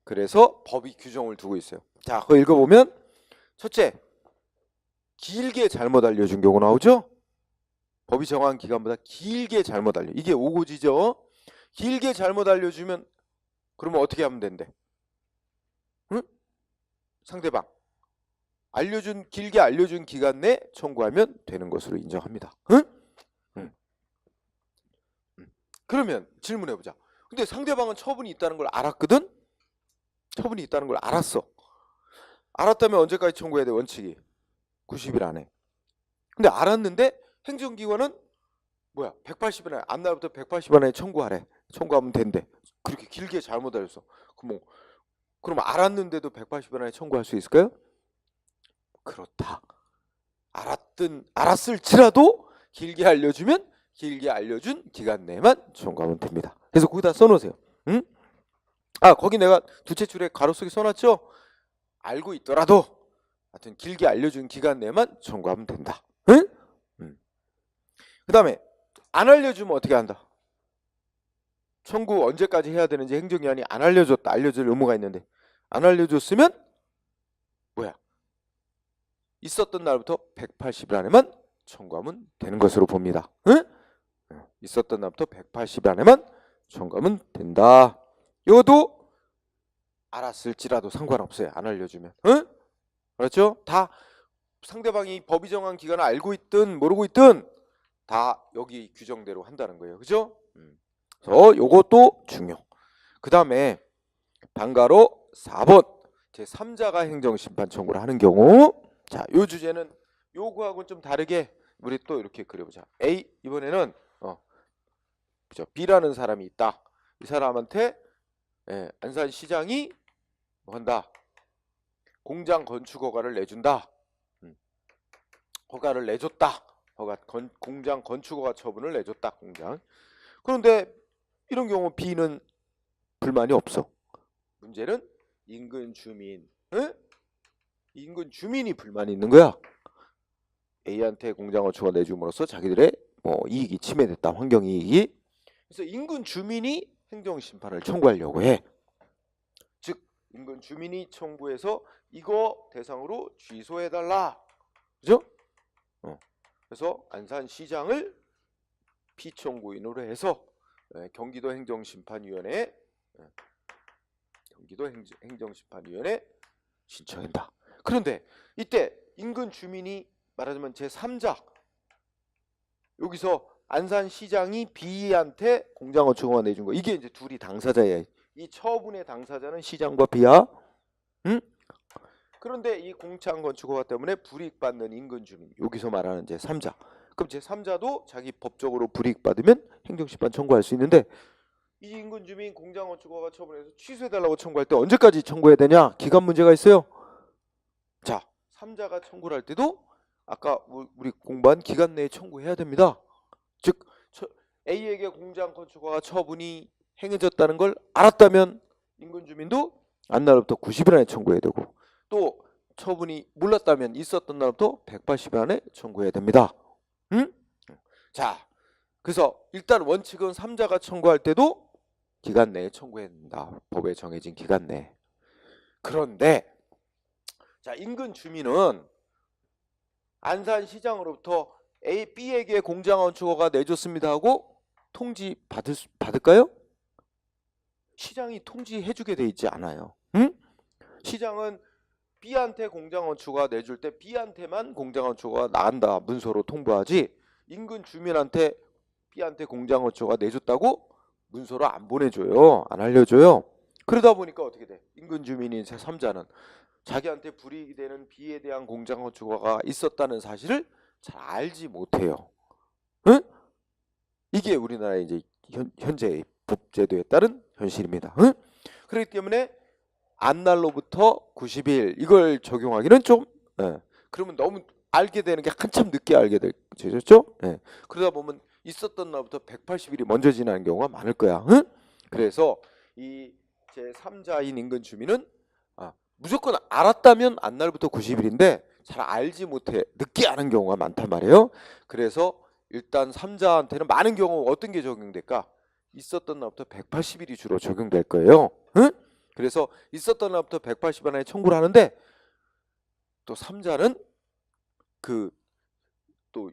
그래서 법이 규정을 두고 있어요. 자, 그거 읽어보면 첫째, 길게 잘못 알려준 경우 나오죠? 법이 정한 기간보다 길게 잘못 알려. 이게 오고지죠? 길게 잘못 알려주면 그러면 어떻게 하면 된대? 응? 상대방 길게 알려준 기간 내 청구하면 되는 것으로 인정합니다. 응? 응. 그러면 질문해보자. 근데 상대방은 처분이 있다는 걸 알았거든? 처분이 있다는 걸 알았어. 알았다면 언제까지 청구해야 돼? 원칙이 90일 안에. 근데 알았는데 행정기관은 뭐야? 180일 안에, 앞날부터 180일 안에 청구하래. 청구하면 된대. 그렇게 길게 잘못 알렸어. 그럼 알았는데도 180일 안에 청구할 수 있을까요? 그렇다. 알았을지라도 길게 알려주면 길게 알려준 기간 내만 청구하면 됩니다. 그래서 거기다 써놓으세요. 응? 아, 거기 내가 두째 줄에 가로 속에 써놨죠? 알고 있더라도 하여튼 길게 알려준 기간 내만 청구하면 된다. 응? 그 다음에 안 알려주면 어떻게 한다? 청구 언제까지 해야 되는지 행정기관이 안 알려줬다. 알려줄 의무가 있는데 안 알려줬으면 뭐야? 있었던 날부터 180일 안에만 청구하면 되는 것으로 봅니다. 응? 있었던 날부터 180일 안에만 청구하면 된다. 이것도 알았을지라도 상관없어요. 안 알려주면. 응? 그렇죠? 다 상대방이 법이 정한 기간을 알고 있든 모르고 있든 다 여기 규정대로 한다는 거예요. 그죠? 그래서 요것도 중요. 그 다음에 방가로 4번 제3자가 행정심판 청구를 하는 경우, 자, 요 주제는 요거하고는 좀 다르게 우리 또 이렇게 그려보자. A, 이번에는 그죠? B라는 사람이 있다. 이 사람한테 안산시장이 뭐 한다? 공장 건축 허가를 내준다. 허가를 내줬다. 공장 건축 허가 처분을 내줬다. 공장. 그런데 이런 경우 B는 불만이 없어. 문제는 인근 주민, 인근 주민이 불만이 있는 거야. A한테 공장 건축허가 내줌으로써 자기들의 이익이 침해됐다. 환경 이익이. 그래서 인근 주민이 행정심판을 청구하려고 해. 즉 인근 주민이 청구해서 이거 대상으로 취소해달라. 그죠? 그래서 안산시장을 피청구인으로 해서 경기도 행정심판위원회에 신청한다. 그런데 이때 인근 주민이 말하자면 제3자, 여기서 안산시장이 B한테 공장 건축 허가 내준 거, 이게 이제 둘이 당사자예요. 이 처분의 당사자는 시장과 B야. 응? 그런데 이 공장 건축 허가 때문에 불이익받는 인근 주민, 여기서 말하는 제3자. 그럼 제3자도 자기 법적으로 불이익받으면 행정심판 청구할 수 있는데, 이 인근 주민 공장 건축 허가 처분해서 취소해달라고 청구할 때 언제까지 청구해야 되냐? 기간 문제가 있어요. 자, 3자가 청구를 할 때도 아까 우리 공부한 기간 내에 청구해야 됩니다. 즉 A에게 공장 건축 허가 처분이 행해졌다는 걸 알았다면 인근 주민도 안날부터 90일 안에 청구해야 되고, 또 처분이 몰랐다면 있었던 날부터 180일 안에 청구해야 됩니다. 응? 자, 그래서 일단 원칙은 3자가 청구할 때도 기간 내에 청구해야 된다. 법에 정해진 기간 내에. 그런데 자, 인근 주민은 안산시장으로부터 B에게 공장 건축 허가 내줬습니다 하고 통지 받을까요? 시장이 통지해주게 돼 있지 않아요. 응? 시장은 B한테 공장 건축 허가 내줄 때 B한테만 공장 건축 허가 나간다 문서로 통보하지, 인근 주민한테 B한테 공장 건축 허가 내줬다고 문서로 안 보내줘요. 안 알려줘요. 그러다 보니까 어떻게 돼? 인근 주민인 제3자는 자기한테 불이익이 되는 B에 대한 공장 건축 허가가 있었다는 사실을 잘 알지 못해요. 응? 이게 우리나라의 이제 현재의 법제도에 따른 현실입니다. 응? 그렇기 때문에 안날로부터 90일 이걸 적용하기는 좀 그러면 너무 알게 되는 게 한참 늦게 알게 되죠. 그러다 보면 있었던 날부터 180일이 먼저 지나는 경우가 많을 거야. 응? 그래서 이 제3자인 인근 주민은 무조건 알았다면 안날부터 90일인데 잘 알지 못해 늦게 아는 경우가 많단 말이에요. 그래서 일단 3자한테는 많은 경우 어떤 게 적용될까? 있었던 날부터 180일이 주로 적용될 거예요. 응? 그래서 있었던 날부터 180일 안에 청구를 하는데 또 3자는 그 또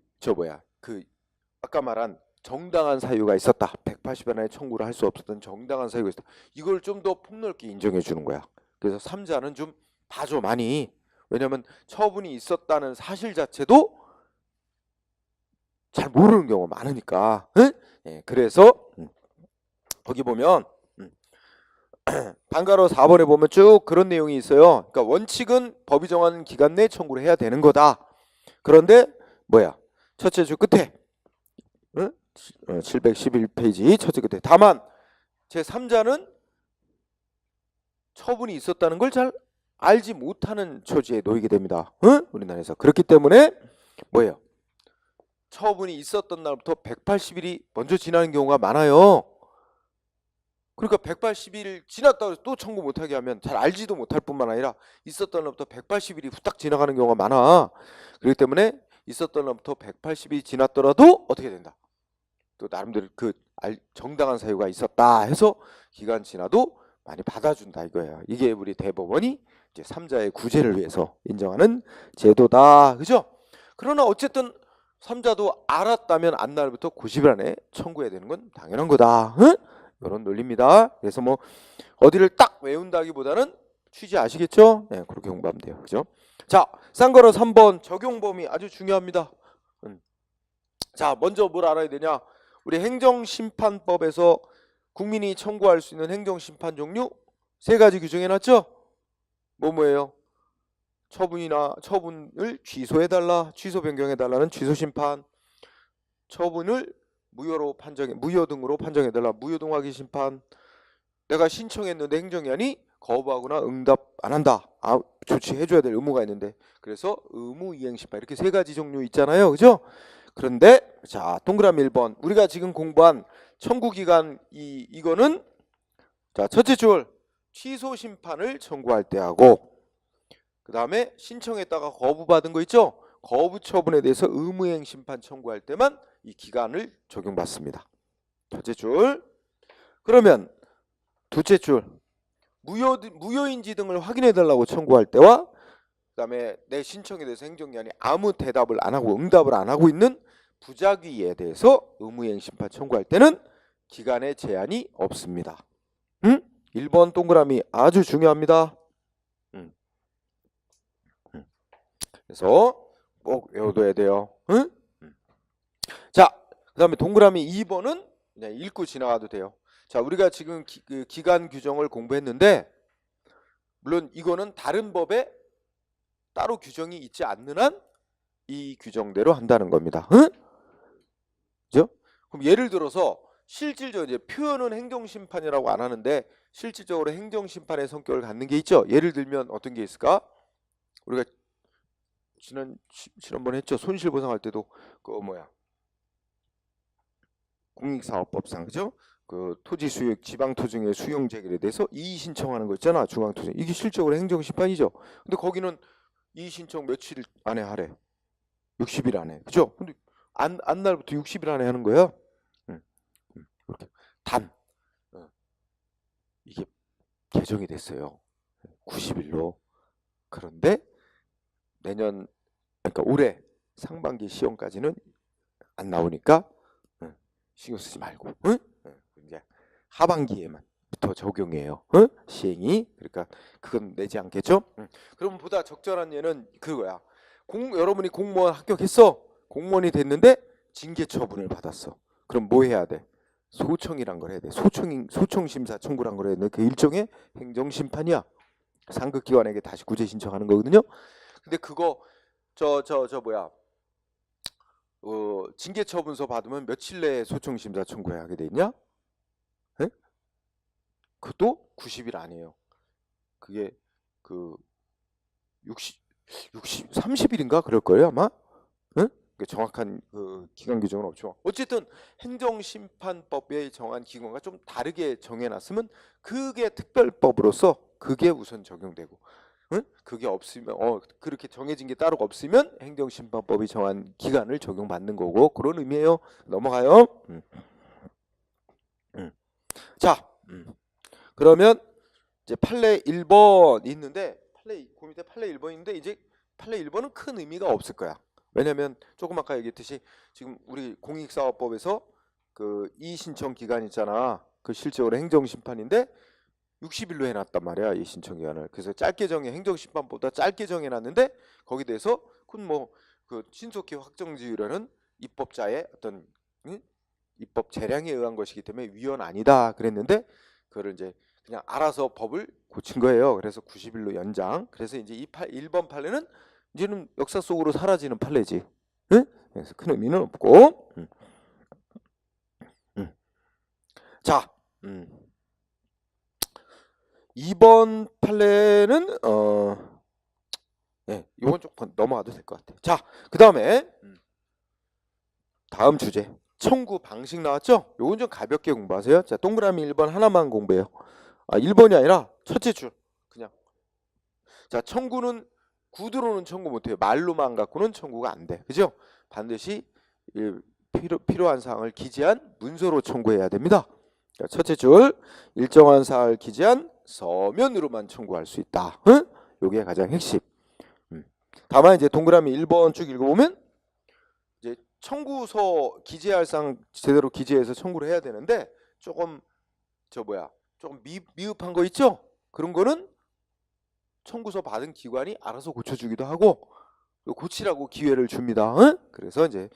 아까 말한 정당한 사유가 있었다. 180일 안에 청구를 할 수 없었던 정당한 사유가 있었다. 이걸 좀 더 폭넓게 인정해 주는 거야. 그래서 3자는 좀 봐줘 많이. 왜냐면 처분이 있었다는 사실 자체도 잘 모르는 경우가 많으니까. 응? 예, 그래서 거기 보면 방가로 4번에 보면 쭉 그런 내용이 있어요. 그러니까 원칙은 법이 정한 기간 내에 청구를 해야 되는 거다. 그런데 뭐야? 첫째 줄 끝에 711페이지 첫째 끝에 다만 제3자는 처분이 있었다는 걸 잘 알지 못하는 처지에 놓이게 됩니다. 우리나라에서. 그렇기 때문에 뭐예요? 처분이 있었던 날부터 180일이 먼저 지나는 경우가 많아요. 그러니까 180일 지났다고 해서 또 청구 못하게 하면 잘 알지도 못할 뿐만 아니라 있었던 날부터 180일이 후딱 지나가는 경우가 많아. 그렇기 때문에 있었던 날부터 180일이 지났더라도 어떻게 된다? 또 나름대로 정당한 사유가 있었다 해서 기간 지나도 많이 받아준다 이거예요. 이게 우리 대법원이 이제 3자의 구제를 위해서 인정하는 제도다. 그죠? 그러나 어쨌든 3자도 알았다면 안날부터 90일 안에 청구해야 되는 건 당연한 거다. 이런 논리입니다. 그래서 뭐 어디를 딱 외운다기보다는 취지 아시겠죠? 네, 그렇게 공부하면 돼요. 그죠? 자, 쌍거로 3번 적용 범위 아주 중요합니다. 자, 먼저 뭘 알아야 되냐? 우리 행정심판법에서 국민이 청구할 수 있는 행정심판 종류 3가지 규정해놨죠? 뭐예요? 처분을 취소해달라, 취소 변경해달라는 취소심판, 처분을 무효 등으로 판정해달라, 무효 등 확인 심판, 내가 신청했는데 행정기관이 거부하거나 응답 안 한다, 조치해줘야 될 의무가 있는데, 그래서 의무이행심판, 이렇게 3가지 종류 있잖아요. 그죠? 그런데 자, 동그라미 1번 우리가 지금 공부한 청구기간 이거는 자, 첫째 줄 취소 심판을 청구할 때 하고, 그 다음에 신청했다가 거부받은 거 있죠? 거부 처분에 대해서 의무이행 심판 청구할 때만 이 기간을 적용받습니다. 첫째 줄. 그러면 둘째 줄 무효인지 등을 확인해 달라고 청구할 때와, 그 다음에 내 신청에 대해서 행정기관이 아무 대답을 안 하고 응답을 안 하고 있는 부작위에 대해서 의무이행 심판 청구할 때는 기간에 제한이 없습니다. 1번 동그라미 아주 중요합니다. 그래서 꼭 외워둬야 돼요. 자, 그 다음에 동그라미 2번은 그냥 읽고 지나가도 돼요. 자, 우리가 지금 기간 규정을 공부했는데, 물론 이거는 다른 법에 따로 규정이 있지 않는 한 이 규정대로 한다는 겁니다. 그죠? 그럼 예를 들어서 실질적으로 이제 표현은 행정심판이라고 안 하는데 실질적으로 행정심판의 성격을 갖는 게 있죠. 예를 들면 어떤 게 있을까? 우리가 지난번에 했죠. 손실보상할 때도 공익사업법상, 그죠? 그 토지 수익, 지방토지의 수용 재결에 대해서 이의 신청하는 거 있잖아. 중앙토지. 이게 실질적으로 행정심판이죠. 근데 거기는 이의 신청 며칠 안에 하래? 60일 안에. 그죠? 근데 안 날부터 60일 안에 하는 거예요. 이렇게 이게 개정이 됐어요. 90일로. 그런데 그러니까 올해 상반기 시험까지는 안 나오니까 신경 쓰지 말고 이제 하반기에만부터 적용해요. 시행이. 그러니까 그건 내지 않겠죠? 그럼 보다 적절한 예는 그거야. 여러분이 공무원 합격했어. 공무원이 됐는데 징계 처분을 받았어. 그럼 뭐 해야 돼? 소청이란 걸 해야 돼. 소청 심사 청구란 걸 해야 돼. 그 일종의 행정심판이야. 상급기관에게 다시 구제 신청하는 거거든요. 근데 그거 징계 처분서 받으면 며칠 내에 소청 심사 청구해야 하게 돼 있냐? 에? 그것도 90일 아니에요. 그게 30일인가 그럴 거예요 아마. 정확한 기간 규정은 없죠. 어쨌든 행정심판법에 정한 기간과 좀 다르게 정해놨으면 그게 특별법으로서 그게 우선 적용되고, 그게 없으면 그렇게 정해진 게 따로 없으면 행정심판법이 정한 기간을 적용받는 거고, 그런 의미예요. 넘어가요. 자, 그러면 이제 판례 1번이 있는데 그 밑에 판례 1번인데 이제 판례 1번은 큰 의미가 없을 거야. 왜냐면 조금 아까 얘기했듯이 지금 우리 공익사업법에서 그 이의신청 기간 있잖아. 그 실제로 행정심판인데 60일로 해놨단 말이야, 이 신청 기간을. 그래서 짧게 정해, 행정심판보다 짧게 정해놨는데 거기에 대해서 그건 뭐 그 신속히 확정지으려는 입법자의 어떤 입법 재량에 의한 것이기 때문에 위헌 아니다 그랬는데 그거를 이제 그냥 알아서 법을 고친 거예요. 그래서 90일로 연장. 그래서 이제 1번 판례는 이제는 역사 속으로 사라지는 판례지. 응? 그래서 큰 의미는 없고. 자, 2번 판례는 이건 조금 넘어가도 될 것 같아. 자, 그 다음에 다음 주제 청구 방식 나왔죠? 요건 좀 가볍게 공부하세요. 자, 동그라미 1번 하나만 공부해요. 1번이 아니라 첫째 줄 그냥. 자, 청구는 구두로는 청구 못해요. 말로만 갖고는 청구가 안 돼. 그죠? 반드시 필요한 사항을 기재한 문서로 청구해야 됩니다. 자, 첫째 줄 일정한 사항을 기재한 서면으로만 청구할 수 있다. 응? 요게 가장 핵심. 다만 이제 동그라미 1번 쭉 읽어보면 이제 청구서 기재할 사항 제대로 기재해서 청구를 해야 되는데 조금 조금 미흡한 거 있죠? 그런 거는 청구서 받은 기관이 알아서 고쳐주기도 하고 고치라고 기회를 줍니다. 응? 그래서 이제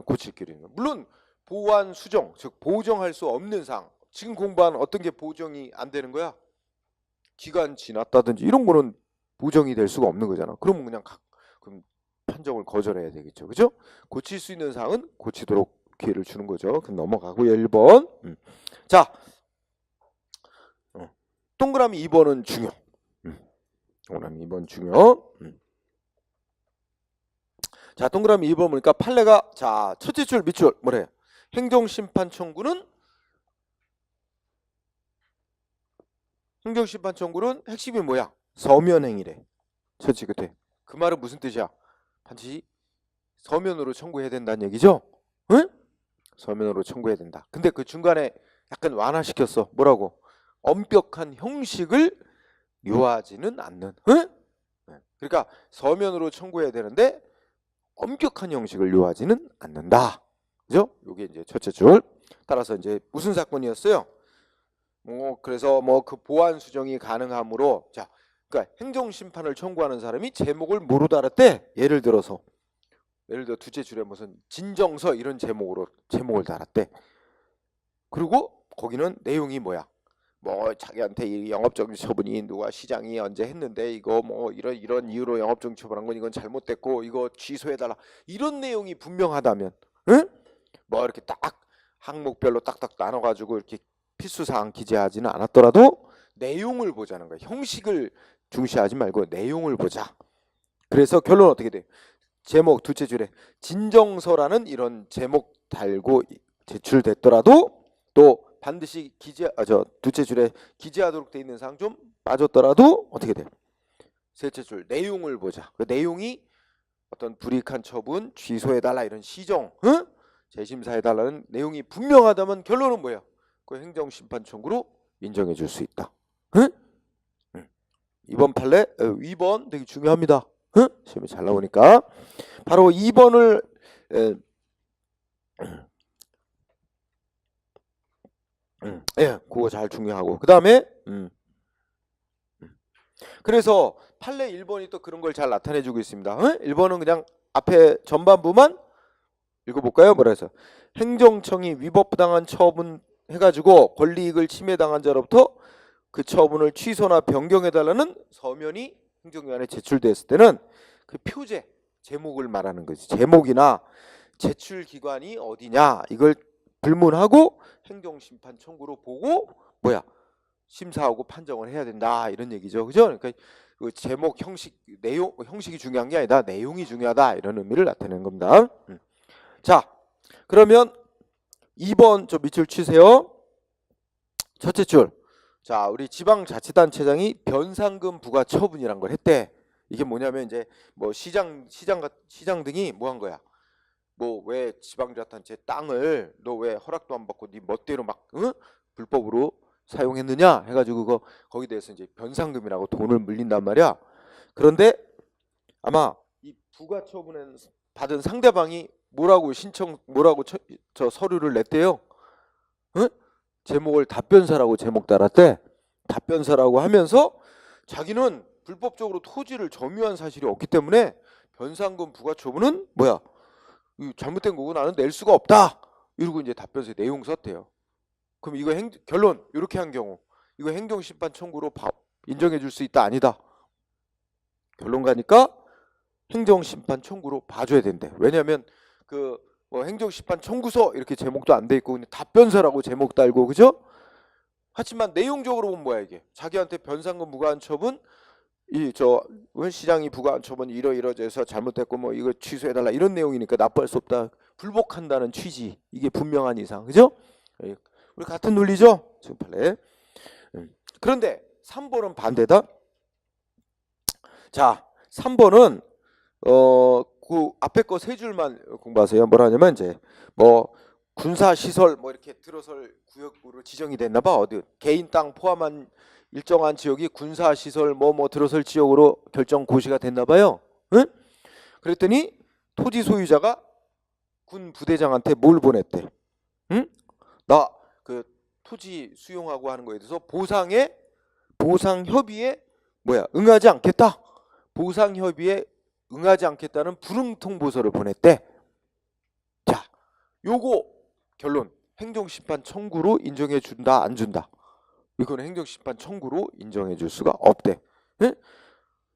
고칠 길이 물론 보완 수정 즉 보정할 수 없는 사항 지금 공부한 어떤 게 보정이 안 되는 거야? 기간 지났다든지 이런 거는 보정이 될 수가 없는 거잖아. 그러면 그냥 그럼 판정을 거절해야 되겠죠. 그죠? 고칠 수 있는 사항은 고치도록 기회를 주는 거죠. 그럼 넘어가고요. 1번. 자, 동그라미 2번은 중요. 동그라미 2번 중요. 자, 동그라미 2번 보니까 판례가 자 첫째 줄 밑줄 뭐래? 행정심판 청구는 핵심이 뭐야? 서면행위래. 첫째 끝에. 그 말은 무슨 뜻이야? 반드시 서면으로 청구해야 된다는 얘기죠? 응? 서면으로 청구해야 된다. 근데 그 중간에 약간 완화시켰어. 뭐라고? 엄격한 형식을 요하지는 않는. 응? 그러니까 서면으로 청구해야 되는데 엄격한 형식을 요하지는 않는다. 그죠? 요게 이제 첫째 줄. 따라서 이제 무슨 사건이었어요? 그래서 그 보완 수정이 가능하므로 자, 그러니까 행정심판을 청구하는 사람이 제목을 뭐로 달았대? 예를 들어 둘째 줄에 무슨 진정서 이런 제목을 달았대. 그리고 거기는 내용이 뭐야? 자기한테 이 영업정지 처분이 누가 시장이 언제 했는데 이거 이런 이유로 영업정지 처분한 건 이건 잘못됐고 이거 취소해달라 이런 내용이 분명하다면, 응? 이렇게 딱 항목별로 딱딱 나눠가지고 이렇게 필수사항 기재하지는 않았더라도 내용을 보자는 거야. 형식을 중시하지 말고 내용을 보자. 그래서 결론 어떻게 돼? 제목 둘째 줄에 진정서라는 이런 제목 달고 제출됐더라도 또 반드시 둘째 줄에 기재하도록 돼 있는 사항 좀 빠졌더라도 어떻게 돼? 셋째 줄 내용을 보자. 그 내용이 어떤 불이익한 처분 취소해달라 이런 시정, 응? 재심사해달라는 내용이 분명하다면 결론은 뭐야? 그 행정심판 청구로 인정해 줄 수 있다. 응? 이번 판례 2번 되게 중요합니다. 응? 시험이 잘 나오니까 바로 2번을 그거 잘 중요하고 그 다음에 그래서 판례 1번이 또 그런 걸 잘 나타내주고 있습니다. 응? 1번은 그냥 앞에 전반부만 읽어볼까요? 뭐라 해서 행정청이 위법부당한 처분 해가지고 권리이익을 침해당한 자로부터 그 처분을 취소나 변경해달라는 서면이 행정기관에 제출됐을 때는 그 표제 제목을 말하는 거지. 제목이나 제출기관이 어디냐 이걸 불문하고 행정심판 청구로 보고 심사하고 판정을 해야 된다 이런 얘기죠. 그죠? 그러니까 그 제목 형식이 중요한 게 아니다. 내용이 중요하다 이런 의미를 나타내는 겁니다. 자, 그러면 2번 저 밑줄 치세요. 첫째 줄. 자, 우리 지방자치단체장이 변상금 부과 처분이란 걸 했대. 이게 뭐냐면 이제 시장 등이 뭐 한 거야? 왜 지방자치단체 땅을 너 왜 허락도 안 받고 네 멋대로 막 불법으로 사용했느냐 해가지고 거기 대해서 이제 변상금이라고 돈을 물린단 말이야. 그런데 아마 이 부가처분을 받은 상대방이 뭐라고 저 서류를 냈대요. 응? 제목을 답변서라고 제목 달았대. 답변서라고 하면서 자기는 불법적으로 토지를 점유한 사실이 없기 때문에 변상금 부가처분은 뭐야? 이 잘못된 거고 나는 낼 수가 없다. 이러고 이제 답변서에 내용 썼대요. 그럼 이거 결론 이렇게 한 경우 이거 행정심판 청구로 인정해 줄 수 있다 아니다. 결론 가니까 행정심판 청구로 봐줘야 된대. 왜냐하면 그 뭐 행정심판 청구서 이렇게 제목도 안 돼 있고 그냥 답변서라고 제목 달고 그죠? 하지만 내용적으로 보면 뭐야 이게? 자기한테 변상금 무과한 처분 시장이 부과한 처분 이러이러해서 잘못됐고 뭐 이거 취소해달라 이런 내용이니까 납부할 수 없다. 불복한다는 취지 이게 분명한 이상 그죠? 우리 같은 논리죠? 지금 판례. 그런데 3번은 반대다. 자, 3번은 그 앞에 거 세 줄만 공부하세요. 뭐라냐면 이제 뭐 군사 시설 뭐 이렇게 들어설 구역으로 지정이 됐나 봐. 어디 개인 땅 포함한 일정한 지역이 군사 시설 뭐 들어설 지역으로 결정 고시가 됐나 봐요. 응? 그랬더니 토지 소유자가 군 부대장한테 뭘 보냈대? 응? 나 그 토지 수용하고 하는 거에 대해서 보상 협의에 응하지 않겠다. 보상 협의에 응하지 않겠다는 불응 통보서를 보냈대. 자, 요거 결론 행정심판 청구로 인정해 준다 안 준다. 이거는 행정심판 청구로 인정해 줄 수가 없대. 응?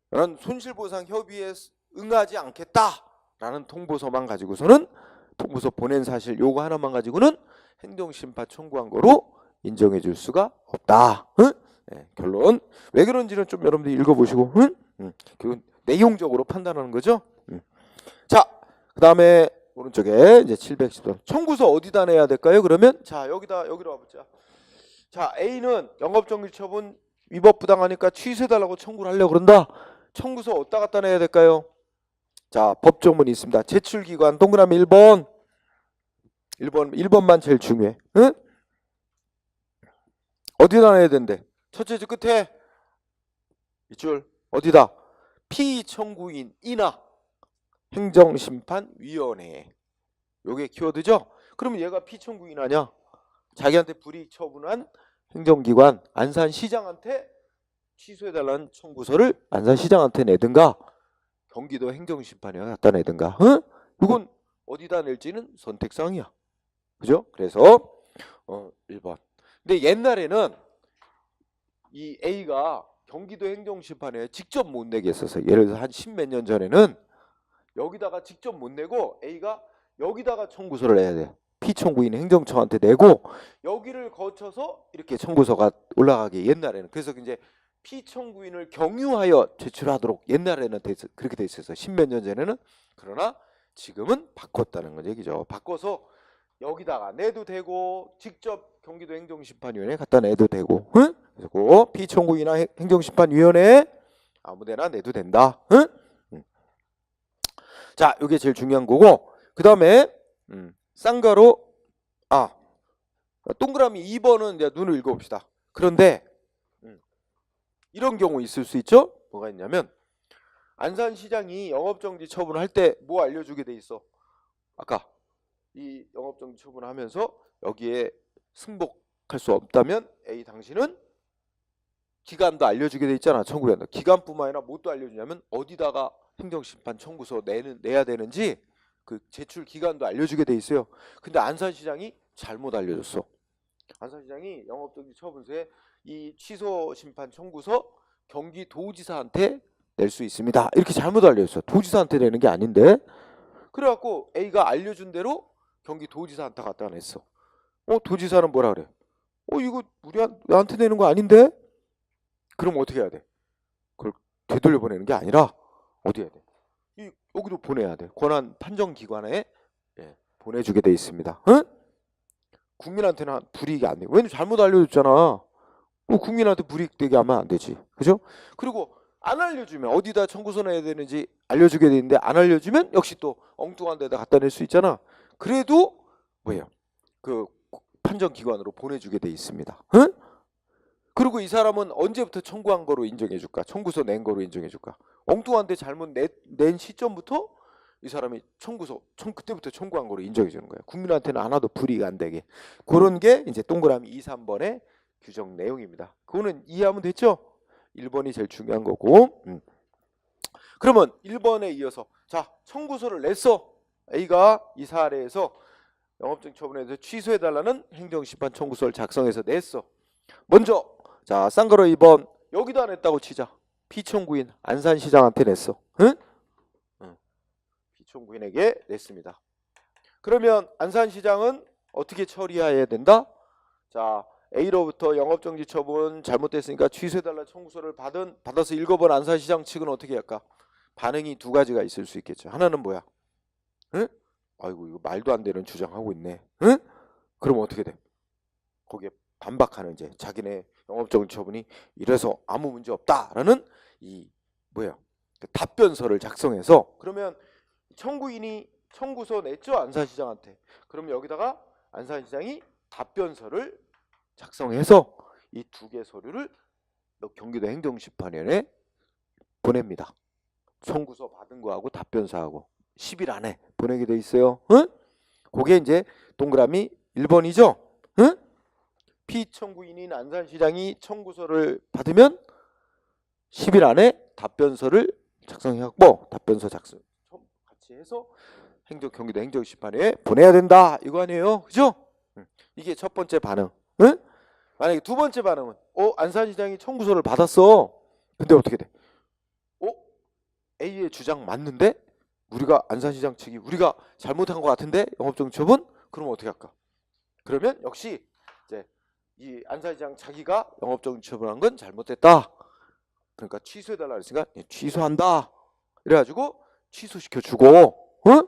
난 손실보상 협의에 응하지 않겠다라는 통보서만 가지고서는 통보서 보낸 사실 요거 하나만 가지고는 행정심판 청구한 거로 인정해 줄 수가 없다. 응? 네, 결론 왜 그런지는 좀 여러분들이 읽어보시고 그건 내용적으로 판단하는 거죠. 자, 그 다음에 오른쪽에 이제 710번 청구서 어디다 내야 될까요? 그러면 자 여기로 와보자. 자, A는 영업정지 처분 위법 부당하니까 취소해달라고 청구를 하려고 그런다. 청구서 어디다 갖다 내야 될까요? 자, 법조문이 있습니다. 제출기관 동그라미 1번만 제일 중요해. 응? 어디다 내야 된대? 첫째 줄 끝에 이 줄 어디다? 피청구인이나 행정심판위원회. 요게 키워드죠? 그러면 얘가 피청구인 아냐? 자기한테 불이익 처분한 행정기관 안산시장한테 취소해달라는 청구서를 안산시장한테 내든가 경기도 행정심판에 갖다 내든가. 응? 이건 어디다 낼지는 선택사항이야. 그죠? 그래서 1번. 근데 옛날에는 이 A가 경기도 행정심판에 직접 못 내게 했어서 예를 들어서 한 10몇 년 전에는 여기다가 직접 못 내고 A가 여기다가 청구서를 내야 돼. 피청구인 행정처한테 내고 여기를 거쳐서 이렇게 청구서가 올라가게 옛날에는. 그래서 이제 피청구인을 경유하여 제출하도록 옛날에는 그렇게 돼 있었어요. 10몇 년 전에는. 그러나 지금은 바꿨다는 건 얘기죠. 바꿔서 여기다가 내도 되고 직접 경기도 행정심판위원회에 갖다 내도 되고. 응? 그래서 그 피청구인이나 행정심판위원회에 아무데나 내도 된다. 응? 자, 이게 제일 중요한 거고 그 다음에 쌍가로 동그라미 2번은 이제 눈을 읽어봅시다. 그런데 이런 경우 있을 수 있죠. 뭐가 있냐면 안산시장이 영업정지 처분할 때 뭐 알려주게 돼 있어. 아까 이 영업정지 처분하면서 여기에 승복할 수 없다면 A 당신은 기간도 알려주게 돼 있잖아. 청구한다. 기간뿐만 아니라 뭣도 알려주냐면 어디다가 행정심판 청구서 내야 되는지 그 제출 기간도 알려주게 돼 있어요. 근데 안산시장이 잘못 알려줬어. 안산시장이 영업정지 처분서에 이 취소 심판 청구서 경기도지사한테 낼 수 있습니다. 이렇게 잘못 알려줬어. 도지사한테 내는 게 아닌데. 그래갖고 A가 알려준 대로 경기도지사한테 갖다 냈어. 도지사는 뭐라 그래? 이거 우리한테 내는 거 아닌데? 그럼 어떻게 해야 돼? 그걸 되돌려 보내는 게 아니라 어디 해야 돼? 여기도 보내야 돼. 권한 판정기관에 보내주게 돼 있습니다. 응? 국민한테는 불이익이 안 돼. 왜냐면 잘못 알려줬잖아. 국민한테 불이익되게 하면 안 되지. 그죠? 그리고 안 알려주면 어디다 청구서 내야 되는지 알려주게 되는데 안 알려주면 역시 또 엉뚱한 데다 갖다 낼 수 있잖아. 그래도 뭐예요? 그 판정기관으로 보내주게 돼 있습니다. 응? 그리고 이 사람은 언제부터 청구한 거로 인정해 줄까? 청구서 낸 거로 인정해 줄까? 엉뚱한데 잘못 낸 시점부터 이 사람이 그때부터 청구한 거로 인정해 주는 거예요. 국민한테는 하나도 불이익 안 되게. 그런 게 이제 동그라미 2, 3번의 규정 내용입니다. 그거는 이해하면 됐죠? 1번이 제일 중요한 거고. 그러면 1번에 이어서 자, 청구서를 냈어. A가 이 사례에서 영업증 처분에서 취소해달라는 행정심판 청구서를 작성해서 냈어. 먼저 자, 쌍거로 2번 여기다 냈다고 치자. 피청구인 안산시장한테 냈어. 응? 피청구인에게 냈습니다. 그러면 안산시장은 어떻게 처리해야 된다? 자, A로부터 영업정지 처분 잘못됐으니까 취소해달라 청구서를 받아서 읽어본 안산시장 측은 어떻게 할까? 반응이 두 가지가 있을 수 있겠죠. 하나는 뭐야? 응? 아이고 이거 말도 안 되는 주장하고 있네. 응? 그럼 어떻게 돼? 거기에 반박하는 이제 자기네 영업정지 처분이 이래서 아무 문제 없다라는 이 뭐야? 그 답변서를 작성해서 그러면 청구인이 청구서 냈죠 안산시장한테. 그럼 여기다가 안산시장이 답변서를 작성해서 이 두 개 서류를 경기도 행정심판위원회에 보냅니다. 청구서 받은 거하고 답변서하고 10일 안에 보내게 돼 있어요. 응? 그게 이제 동그라미 1번이죠. 응? 피청구인인 안산시장이 청구서를 받으면 10일 안에 답변서를 작성해갖고 답변서 작성 같이 해서 경기도 행정심판위에 보내야 된다 이거 아니에요, 그죠? 이게 첫 번째 반응. 응? 만약에 두 번째 반응은 안산시장이 청구서를 받았어. 근데 어떻게 돼? A의 주장 맞는데 우리가 안산시장 측이 우리가 잘못한 것 같은데 영업정지 처분? 그럼 어떻게 할까? 그러면 역시 이제 이 안산시장 자기가 영업정지 처분한 건 잘못됐다. 그러니까 취소해달라 그랬으니까 취소한다. 이래가지고 취소시켜주고, 응?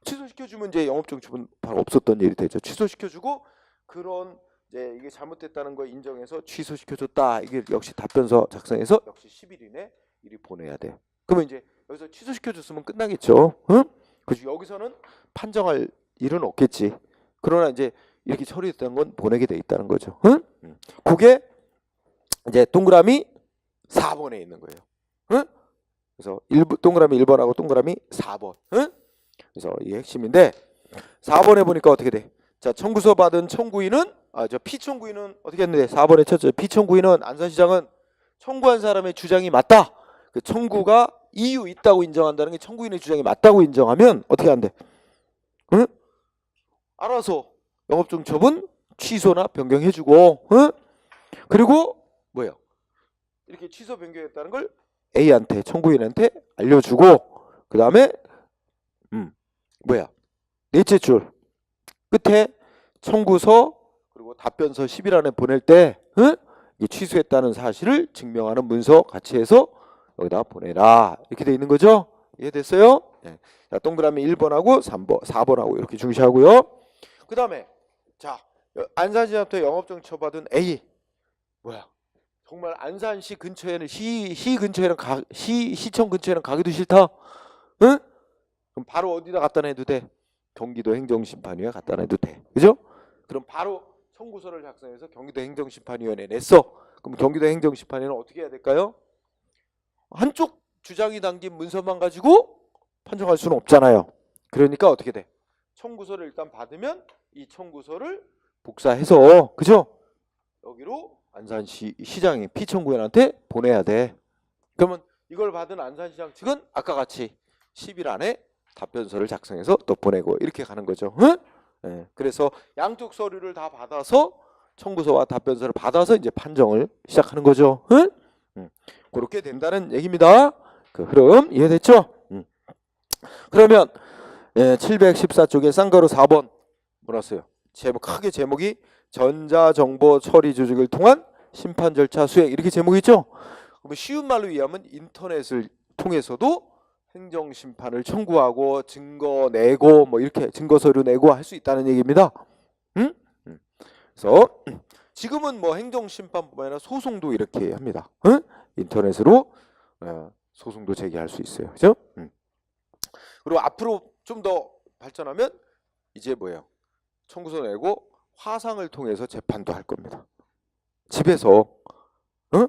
취소시켜주면 이제 영업정지 처분 바로 없었던 일이 되죠. 취소시켜주고 그런 이제 이게 잘못됐다는 거 인정해서 취소시켜줬다. 이게 역시 답변서 작성해서 역시 10일 이내 일이 보내야 돼. 그러면 이제 여기서 취소시켜줬으면 끝나겠죠. 응? 그래서 여기서는 판정할 일은 없겠지. 그러나 이제 이렇게 처리됐다는 건 보내게 돼 있다는 거죠. 응? 그게 이제 동그라미 4번에 있는 거예요. 응? 그래서 동그라미 1번하고 동그라미 4번. 응? 그래서 이게 핵심인데 4번에 보니까 어떻게 돼? 자, 청구서 받은 청구인은 피청구인은 어떻게 했는데 4번에 쳤죠. 피청구인은 안산시장은 청구한 사람의 주장이 맞다. 그 청구가 이유 있다고 인정한다는 게 청구인의 주장이 맞다고 인정하면 어떻게 한대? 응? 알아서 영업정지 처분 취소나 변경해주고, 응? 그리고 뭐예요? 이렇게 취소 변경했다는 걸 A한테 청구인한테 알려주고 그 다음에 뭐야? 넷째 줄 끝에 청구서 그리고 답변서 10일 안에 보낼 때 응? 취소했다는 사실을 증명하는 문서 같이 해서 여기다 보내라 이렇게 돼 있는 거죠. 이해됐어요? 네. 자, 동그라미 1번하고 4번하고 이렇게 중시하고요. 그 다음에 자, 안산시장부터 영업정지 처분받은 A 뭐야? 정말 안산시 근처에는 시청 근처에는 가기도 싫다. 응? 그럼 바로 어디다 갖다 내도 돼? 경기도 행정심판위에 갖다 내도 돼. 그죠? 그럼 바로 청구서를 작성해서 경기도 행정심판위원회에 냈어. 그럼 경기도 행정심판위는 어떻게 해야 될까요? 한쪽 주장이 담긴 문서만 가지고 판정할 수는 없잖아요. 그러니까 어떻게 돼? 청구서를 일단 받으면 이 청구서를 복사해서 그죠? 여기로 안산시 시장이 피청구인한테 보내야 돼. 그러면 이걸 받은 안산시장 측은 아까 같이 10일 안에 답변서를 작성해서 또 보내고 이렇게 가는 거죠. 응? 네. 그래서 양쪽 서류를 다 받아서 청구서와 답변서를 받아서 이제 판정을 시작하는 거죠. 응? 그렇게 된다는 얘기입니다. 그 흐름 이해됐죠? 그러면 714쪽에 쌍가루 4번 물었어요. 크게 제목이 전자정보 처리 조직을 통한 심판 절차 수행 이렇게 제목이 있죠? 그러면 쉬운 말로 이해하면 인터넷을 통해서도 행정심판을 청구하고 증거 내고 뭐 이렇게 증거 서류 내고 할 수 있다는 얘기입니다. 응? 그래서 지금은 뭐 행정심판뿐만 아니라 소송도 이렇게 합니다. 응? 인터넷으로 소송도 제기할 수 있어요. 그죠? 그리고 앞으로 좀 더 발전하면 이제 뭐예요? 청구서 내고 화상을 통해서 재판도 할 겁니다. 집에서 어?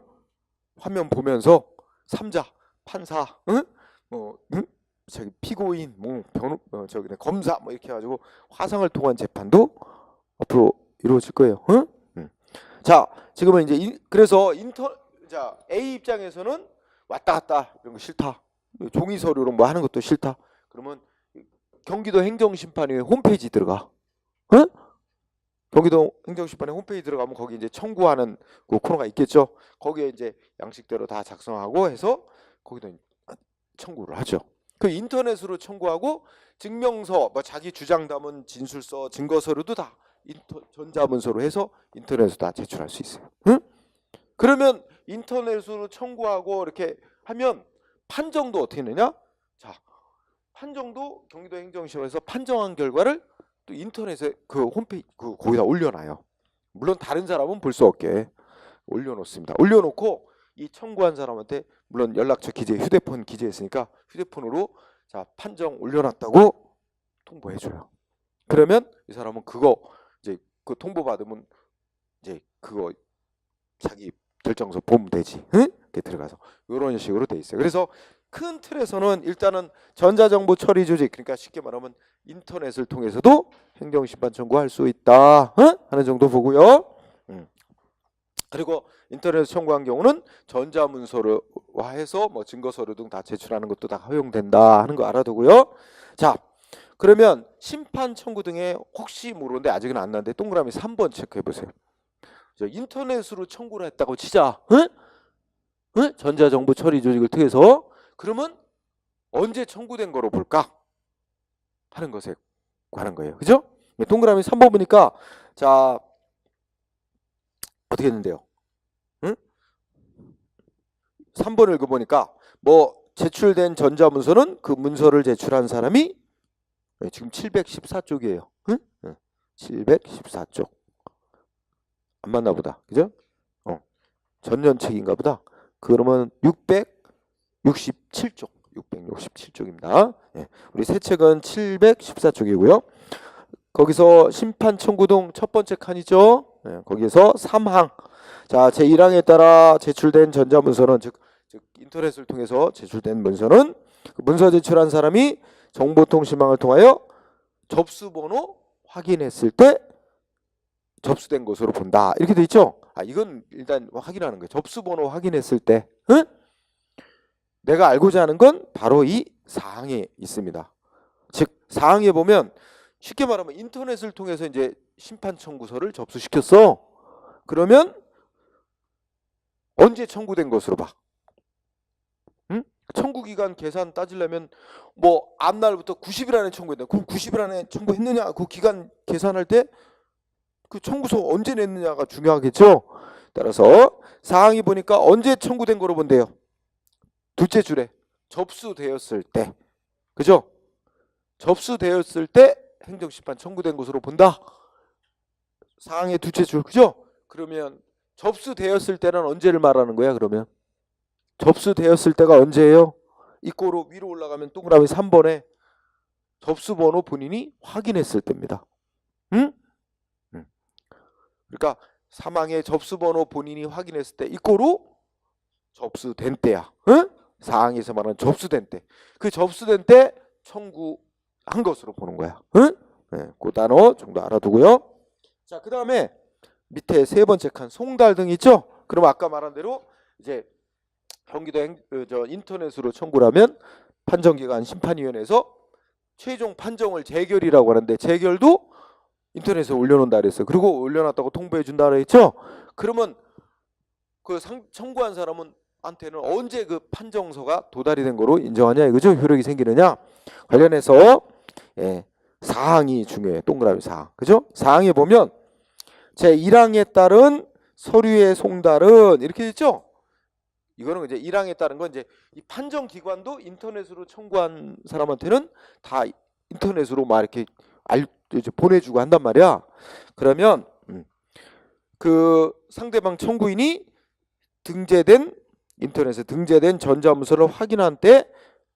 화면 보면서 삼자, 판사, 응? 응? 저기 피고인, 뭐 변호, 저기 검사, 뭐 이렇게 해가지고 화상을 통한 재판도 앞으로 이루어질 거예요. 응? 자, 지금은 이제 그래서 자 A 입장에서는 왔다 갔다 이런 거 싫다. 종이 서류로 뭐 하는 것도 싫다. 그러면 경기도 행정심판위의 홈페이지 들어가. 응? 경기도 행정심판회 홈페이지 들어가면 거기 이제 청구하는 그 코너가 있겠죠. 거기에 이제 양식대로 다 작성하고 해서 거기다 청구를 하죠. 그 인터넷으로 청구하고 증명서, 뭐 자기 주장 담은 진술서, 증거 서류도 다 전자문서로 해서 인터넷으로 다 제출할 수 있어요. 응? 그러면 인터넷으로 청구하고 이렇게 하면 판정도 어떻게 되냐? 자, 판정도 경기도 행정심에서 판정한 결과를 또 인터넷에 그 홈페이지 거기다 올려놔요. 물론 다른 사람은 볼 수 없게 올려놓습니다. 올려놓고 이 청구한 사람한테 물론 연락처 기재, 휴대폰 기재했으니까 휴대폰으로 자 판정 올려놨다고 통보해줘요. 그러면 이 사람은 그거 이제 그 통보 받으면 이제 그거 자기 결정서 보면 되지. 응? 이렇게 들어가서 이런 식으로 돼 있어요. 그래서 큰 틀에서는 일단은 전자정보 처리 조직, 그러니까 쉽게 말하면 인터넷을 통해서도 행정심판 청구할 수 있다 하는 정도 보고요. 그리고 인터넷 청구한 경우는 전자문서로화해서 뭐 증거서류 등 다 제출하는 것도 다 허용된다 하는 거 알아두고요. 자, 그러면 심판 청구 등에 혹시 모르는데 아직은 안 났는데 동그라미 3번 체크해 보세요. 인터넷으로 청구를 했다고 치자. 전자정보 처리 조직을 통해서 그러면 언제 청구된 거로 볼까 하는 것에 관한 거예요. 그죠? 동그라미 3번 보니까 자 어떻게 했는데요? 3번을 읽어보니까 뭐 제출된 전자문서는 그 문서를 제출한 사람이 지금 714쪽이에요. 714쪽 안 맞나 보다. 그죠? 전년책인가 보다. 그러면 667쪽 667쪽입니다. 예. 우리 새 책은 714쪽이고요. 거기서 심판 청구 등 첫 번째 칸이죠. 예. 거기에서 3항. 자, 제1항에 따라 제출된 전자문서는 즉 인터넷을 통해서 제출된 문서는 그 문서 제출한 사람이 정보통신망을 통하여 접수번호 확인했을 때 접수된 것으로 본다. 이렇게 돼 있죠. 이건 일단 확인하는 거예요. 접수번호 확인했을 때 내가 알고자 하는 건 바로 이 사항에 있습니다. 즉 사항에 보면 쉽게 말하면 인터넷을 통해서 이제 심판 청구서를 접수시켰어. 그러면 언제 청구된 것으로 봐. 청구기간 계산 따지려면 뭐 앞날부터 90일 안에 청구했다. 그럼 90일 안에 청구했느냐? 그 기간 계산할 때 그 청구서 언제 냈느냐가 중요하겠죠. 따라서 사항이 보니까 언제 청구된 거로 본대요. 둘째 줄에 접수되었을 때. 그죠? 접수되었을 때 행정심판 청구된 것으로 본다. 사항의 둘째 줄. 그죠? 그러면 접수되었을 때는 언제를 말하는 거야? 그러면 접수되었을 때가 언제예요? 이 꼬로 위로 올라가면 동그라미 3번에 접수번호 본인이 확인했을 때입니다. 응? 그러니까 사망의 접수번호 본인이 확인했을 때 이 꼬로 접수된 때야. 응? 사항에서 말하는 접수된 때. 그 접수된 때 청구한 것으로 보는 거야. 응? 네, 그 단어 정도 알아두고요. 자, 그 다음에 밑에 세 번째 칸 송달 등 있죠? 그럼 아까 말한 대로 이제 경기도 인터넷으로 청구를 하면 판정기관 심판위원회에서 최종 판정을 재결이라고 하는데 재결도 인터넷에 올려놓는다 그랬어요. 그리고 올려놨다고 통보해 준다 그랬죠. 그러면 그 청구한 사람은 한테는 언제 그 판정서가 도달이 된 거로 인정하냐 이거죠. 효력이 생기느냐 관련해서 사항이 중요해. 동그라미 사항. 그죠? 사항에 보면 제1항에 따른 서류의 송달은 이렇게 됐죠. 이거는 이제 1항에 따른 건 이제 이 판정 기관도 인터넷으로 청구한 사람한테는 다 인터넷으로 막 이렇게 이제 보내주고 한단 말이야. 그러면 그 상대방 청구인이 인터넷에 등재된 전자문서를 확인한 때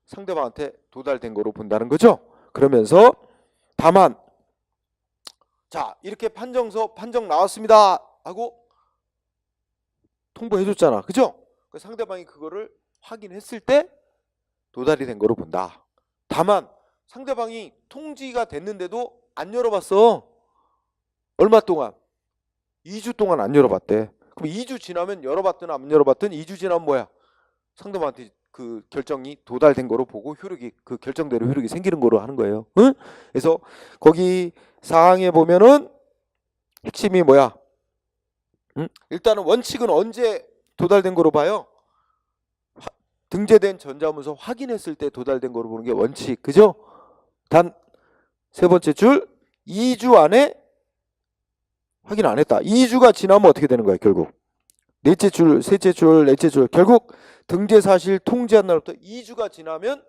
상대방한테 도달된 거로 본다는 거죠. 그러면서 다만 자 이렇게 판정 나왔습니다 하고 통보해줬잖아. 그죠? 그 상대방이 그거를 확인했을 때 도달이 된 거로 본다. 다만 상대방이 통지가 됐는데도 안 열어봤어. 얼마 동안? 2주 동안 안 열어봤대. 그럼 2주 지나면 열어봤든 안 열어봤든 2주 지나면 뭐야? 상대방한테 그 결정이 도달된 거로 보고 효력이 그 결정대로 효력이 생기는 거로 하는 거예요. 응? 그래서 거기 사항에 보면은 핵심이 뭐야? 응? 일단은 원칙은 언제 도달된 거로 봐요? 등재된 전자문서 확인했을 때 도달된 거로 보는 게 원칙. 그죠? 단 세 번째 줄 2주 안에 확인 안 했다. 2주가 지나면 어떻게 되는 거야, 결국? 넷째 줄, 셋째 줄, 넷째 줄. 결국 등재 사실 통지한 날부터 2주가 지나면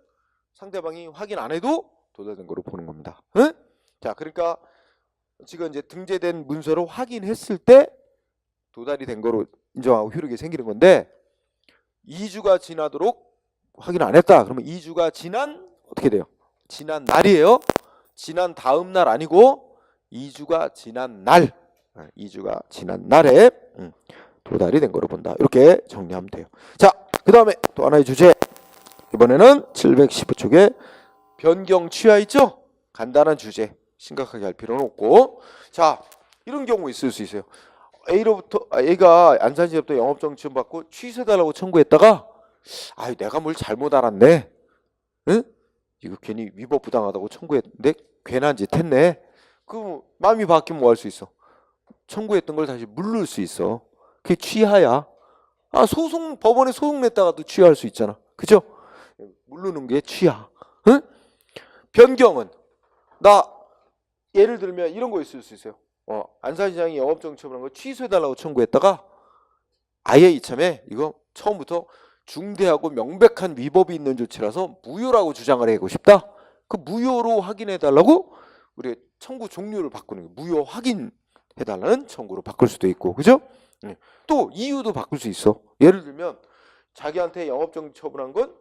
상대방이 확인 안 해도 도달된 거로 보는 겁니다. 응? 자, 그러니까 지금 이제 등재된 문서를 확인했을 때 도달이 된 거로 인정하고 효력이 생기는 건데 2주가 지나도록 확인 안 했다. 그러면 2주가 지난 어떻게 돼요? 지난 날이에요. 지난 다음 날 아니고 2주가 지난 날. 2주가 지난 날에 도달이 된 거로 본다. 이렇게 정리하면 돼요. 자, 그 다음에 또 하나의 주제. 이번에는 715쪽에 변경 취하 있죠? 간단한 주제. 심각하게 할 필요는 없고. 자, 이런 경우 있을 수 있어요. A가 안산시로부터 영업정지 받고 취소해달라고 청구했다가 아유 내가 뭘 잘못 알았네. 응? 이거 괜히 위법 부당하다고 청구했는데 괜한 짓 했네. 그럼 마음이 바뀌면 뭐 할 수 있어? 청구했던 걸 다시 물를 수 있어. 그게 취하야. 아 법원에 소송 냈다가도 취하할 수 있잖아. 그죠? 물르는 게 취하. 응? 변경은 나 예를 들면 이런 거 있을 수 있어요. 안산시장이 영업정지 처분한 거 취소해달라고 청구했다가 아예 이참에 이거 처음부터 중대하고 명백한 위법이 있는 조치라서 무효라고 주장을 하고 싶다. 그 무효로 확인해달라고 우리 청구 종류를 바꾸는 거예요. 무효 확인해달라는 청구로 바꿀 수도 있고, 그죠? 또 이유도 바꿀 수 있어. 예를 들면 자기한테 영업정지 처분한 건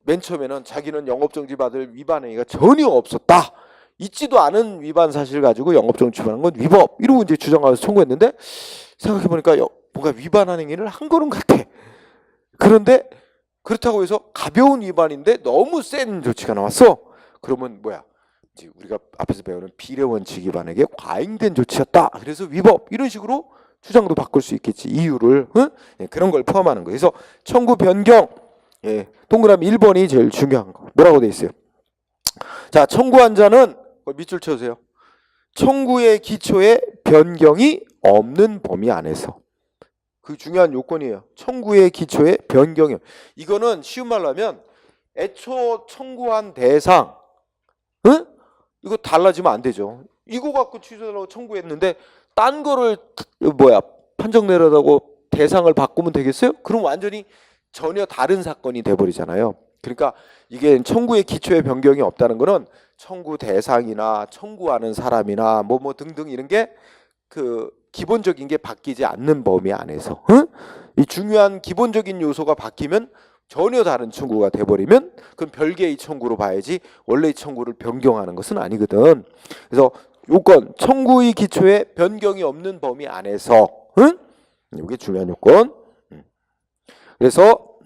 맨 처음에는 자기는 영업정지 받을 위반 행위가 전혀 없었다. 있지도 않은 위반 사실을 가지고 영업정지 처분한 건 위법 이러고 이제 주장하면서 청구했는데 생각해보니까 뭔가 위반한 행위를 한 거는 같아. 그런데 그렇다고 해서 가벼운 위반인데 너무 센 조치가 나왔어. 그러면 뭐야? 이제 우리가 앞에서 배우는 비례 원칙 위반에게 과잉된 조치였다. 그래서 위법 이런 식으로 주장도 바꿀 수 있겠지. 이유를 그런 걸 포함하는 거예요. 그래서 청구 변경 동그라미 1번이 제일 중요한 거. 뭐라고 돼 있어요? 자, 청구한 자는 밑줄 쳐주세요. 청구의 기초에 변경이 없는 범위 안에서. 그 중요한 요건이에요. 청구의 기초에 변경이. 이거는 쉬운 말로 하면 애초 청구한 대상 이거 달라지면 안 되죠. 이거 갖고 취소하려고 청구했는데 딴 거를 판정 내려다고 대상을 바꾸면 되겠어요? 그럼 완전히 전혀 다른 사건이 돼버리잖아요. 그러니까 이게 청구의 기초에 변경이 없다는 거는 청구 대상이나 청구하는 사람이나 뭐 등등 이런 게 그 기본적인 게 바뀌지 않는 범위 안에서 이 중요한 기본적인 요소가 바뀌면 전혀 다른 청구가 돼버리면 그건 별개의 청구로 봐야지 원래의 청구를 변경하는 것은 아니거든. 그래서 요건 청구의 기초에 변경이 없는 범위 안에서 이게 중요한 요건. 그래서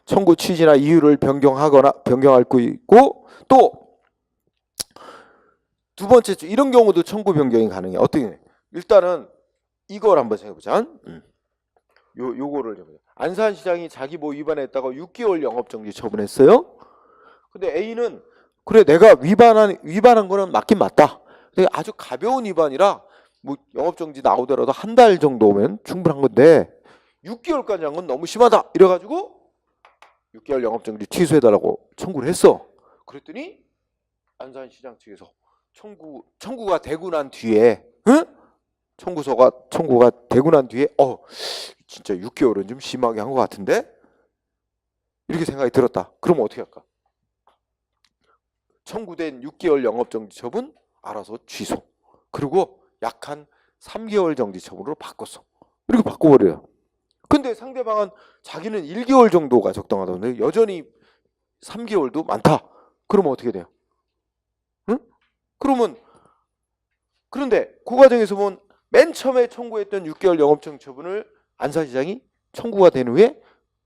청구 취지나 이유를 변경할 수 있고 또 두 번째 이런 경우도 청구 변경이 가능해. 어떻게? 일단은 이걸 한번 생각해보자. 요거를 안산시장이 자기 뭐 위반했다고 6개월 영업정지 처분했어요. 근데 A는 그래 내가 위반한 거는 맞긴 맞다. 근데 아주 가벼운 위반이라 뭐 영업정지 나오더라도 한 달 정도면 충분한 건데 6개월까지 한 건 너무 심하다. 이래가지고 6개월 영업정지 취소해달라고 청구를 했어. 그랬더니 안산시장 측에서 청구가 되고 난 뒤에 청구가 되고 난 뒤에 진짜 6개월은 좀 심하게 한 것 같은데 이렇게 생각이 들었다. 그럼 어떻게 할까? 청구된 6개월 영업정지 처분 알아서 취소. 그리고 약 한 3개월 정지 처분으로 바꿨어. 이렇게 바꿔버려요. 근데 상대방은 자기는 1개월 정도가 적당하다는데 여전히 3개월도 많다. 그러면 어떻게 돼요? 그런데 그 과정에서 보면 맨 처음에 청구했던 6개월 영업정지 처분을 안산시장이 청구가 된 후에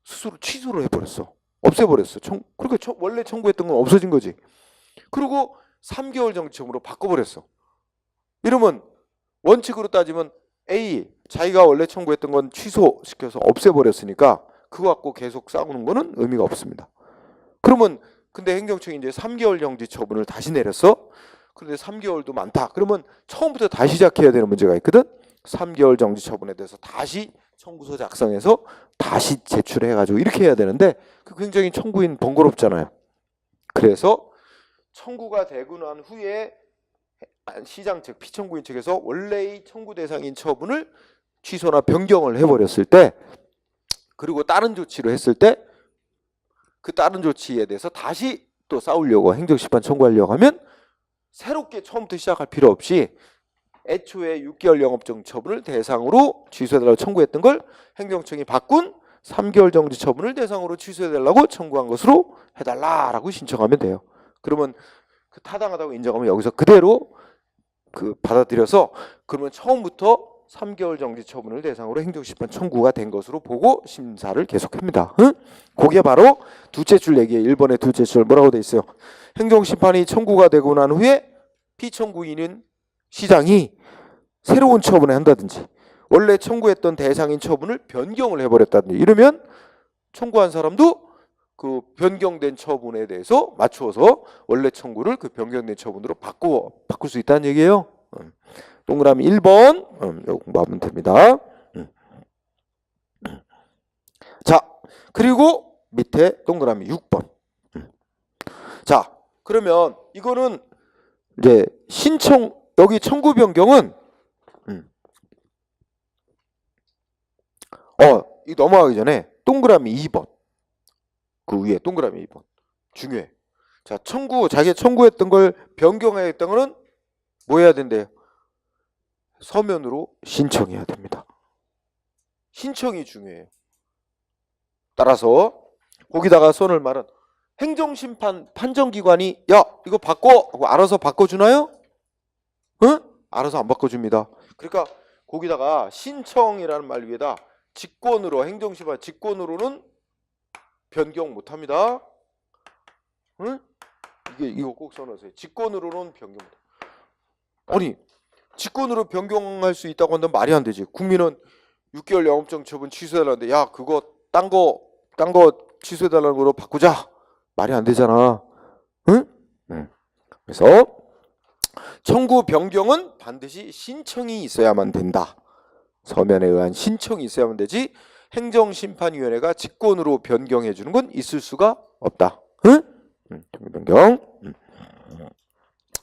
스스로 취소를 해버렸어. 없애버렸어. 그러니까 원래 청구했던 건 없어진 거지. 그리고 3개월 정지처분으로 바꿔버렸어. 이러면 원칙으로 따지면 A, 자기가 원래 청구했던 건 취소시켜서 없애버렸으니까 그거 갖고 계속 싸우는 거는 의미가 없습니다. 그러면 근데 행정청이 이제 3개월 정지 처분을 다시 내렸어. 그런데 3개월도 많다. 그러면 처음부터 다시 시작해야 되는 문제가 있거든. 3개월 정지 처분에 대해서 다시 청구서 작성해서 다시 제출해가지고 이렇게 해야 되는데 그 굉장히 청구인 번거롭잖아요. 그래서 청구가 되고 난 후에 시장 측, 피청구인 측에서 원래의 청구 대상인 처분을 취소나 변경을 해버렸을 때, 그리고 다른 조치로 했을 때 그 다른 조치에 대해서 다시 또 싸우려고 행정심판 청구하려고 하면 새롭게 처음부터 시작할 필요 없이 애초에 6개월 영업정지 처분을 대상으로 취소해달라고 청구했던 걸 행정청이 바꾼 3개월 정지 처분을 대상으로 취소해달라고 청구한 것으로 해달라라고 신청하면 돼요. 그러면 그 타당하다고 인정하면 여기서 그대로 그 받아들여서 그러면 처음부터 3개월 정지 처분을 대상으로 행정심판 청구가 된 것으로 보고 심사를 계속합니다. 응? 그게 바로 둘째 줄 얘기예요. 1번의 둘째 줄 뭐라고 돼 있어요? 행정심판이 청구가 되고 난 후에 피청구인인 시장이 새로운 처분을 한다든지 원래 청구했던 대상인 처분을 변경을 해버렸다든지 이러면 청구한 사람도 그 변경된 처분에 대해서 맞추어서 원래 청구를 그 변경된 처분으로 바꿀 수 있다는 얘기예요. 동그라미 1번 이거 공부하면 됩니다. 자, 그리고 밑에 동그라미 6번. 자, 그러면 이거는 이제 신청, 여기 청구 변경은 이 넘어가기 전에 동그라미 2번, 그 위에 동그라미 2번 중요해. 자, 자기가 청구했던 걸 변경하였던 거는 뭐 해야 된대요? 서면으로 신청해야 됩니다. 신청이 중요해요. 따라서 거기다가 써놓을 말은 행정심판 판정기관이 야 이거 바꿔 하고 알아서 바꿔주나요? 응? 알아서 안 바꿔줍니다. 그러니까 거기다가 신청이라는 말 위에다 직권으로, 행정심판 직권으로는 변경 못합니다. 응? 이거 꼭 써놓으세요. 직권으로는 변경 못합니다. 아니 직권으로 변경할 수 있다고 한다면 말이 안 되지. 국민은 6개월 영업정지 처분 취소해달라는데 야 그거 딴 거 취소해달라는 거로 바꾸자. 말이 안 되잖아. 응? 그래서 청구 변경은 반드시 신청이 있어야만 된다. 서면에 의한 신청이 있어야만 되지 행정심판위원회가 직권으로 변경해 주는 건 있을 수가 없다. 응? 변경.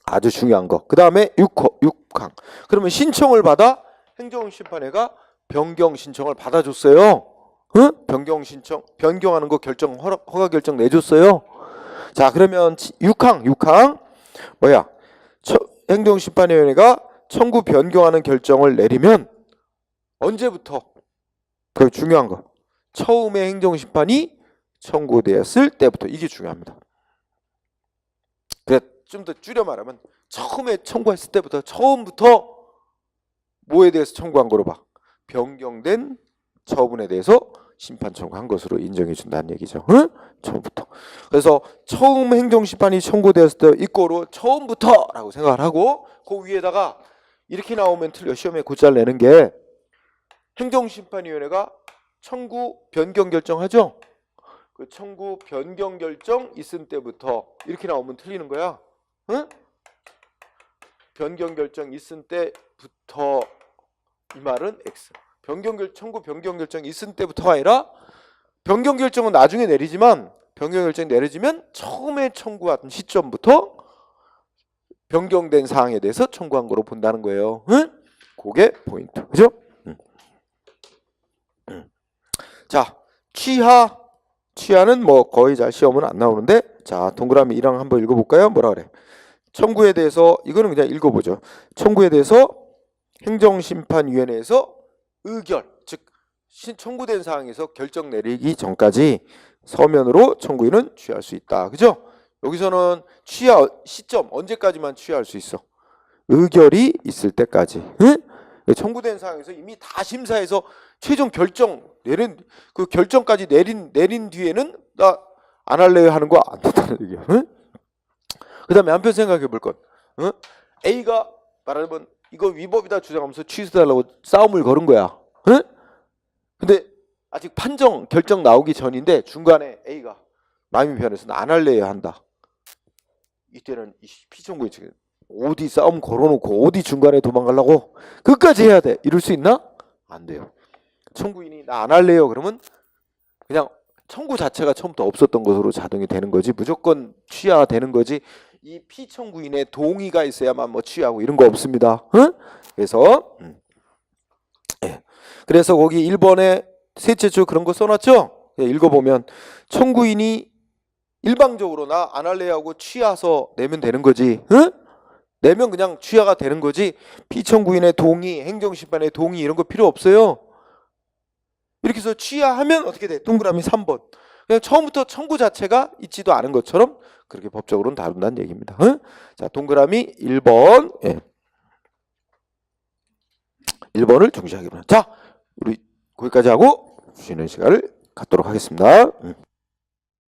아주 중요한 거. 그 다음에 6항. 그러면 신청을 받아 행정심판회가 변경 신청을 받아줬어요. 응? 변경 신청, 변경하는 거 결정, 허가 결정 내줬어요. 자, 그러면 6항. 뭐야? 행정심판위원회가 청구 변경하는 결정을 내리면 언제부터? 그 중요한 거. 처음에 행정심판이 청구되었을 때부터. 이게 중요합니다. 그래, 좀 더 줄여 말하면 처음에 청구했을 때부터, 처음부터 뭐에 대해서 청구한 거로 봐. 변경된 처분에 대해서 심판 청구한 것으로 인정해 준다는 얘기죠. 응? 처음부터. 그래서 처음 행정심판이 청구되었을 때 이거로 처음부터 라고 생각을 하고 그 위에다가 이렇게 나오면 틀려. 시험에 곧잘 내는 게 행정심판위원회가 청구 변경 결정하죠. 그 청구 변경 결정 있은 때부터 이렇게 나오면 틀리는 거야. 응? 변경 결정 있은 때부터 이 말은 X. 청구 변경 결정 있은 때부터가 아니라 변경 결정은 나중에 내리지만 변경 결정이 내려지면 처음에 청구한 시점부터 변경된 사항에 대해서 청구한 거로 본다는 거예요. 응? 그게 포인트. 그죠? 자, 취하는 뭐 거의 잘 시험은 안 나오는데 자, 동그라미 1항 한번 읽어볼까요? 뭐라 그래? 청구에 대해서 이거는 그냥 읽어보죠. 청구에 대해서 행정심판위원회에서 의결, 즉 청구된 사항에서 결정 내리기 전까지 서면으로 청구인은 취할 수 있다. 그죠? 여기서는 취하 시점 언제까지만 취할 수 있어? 의결이 있을 때까지. 응? 청구된 사항에서 이미 다 심사해서 최종 결정 내린 그 결정까지 내린 뒤에는 나 안 할래요 하는 거 안 된다는 얘기야. 응? 그다음에 한편 생각해 볼 것. 응? A가 말하면 이거 위법이다 주장하면서 취소해달라고 싸움을 걸은 거야. 응? 근데 아직 판정 결정 나오기 전인데 중간에 A가 마음이 변해서 나 안 할래요 한다. 이때는 이 피청구인 측은 어디 싸움 걸어놓고 어디 중간에 도망가려고 끝까지 해야 돼. 이럴 수 있나? 안 돼요. 청구인이 나 안 할래요 그러면 그냥 청구 자체가 처음부터 없었던 것으로 자동이 되는 거지 무조건 취하되는 거지 이 피청구인의 동의가 있어야만 뭐 취하고 이런 거 없습니다. 응? 그래서 예. 그래서 거기 1번에 셋째 줄 그런 거 써놨죠? 예, 읽어보면 청구인이 일방적으로 나 안 할래 하고 취하서 내면 되는 거지. 응? 내면 그냥 취하가 되는 거지 피청구인의 동의, 행정심판의 동의 이런 거 필요 없어요. 이렇게 해서 취하하면 어떻게 돼? 동그라미 3번. 그냥 처음부터 청구 자체가 있지도 않은 것처럼 그렇게 법적으로는 다룬다는 얘기입니다. 응? 자, 동그라미 1번. 예. 1번을 중시하기로. 자, 우리 거기까지 하고 쉬는 시간을 갖도록 하겠습니다.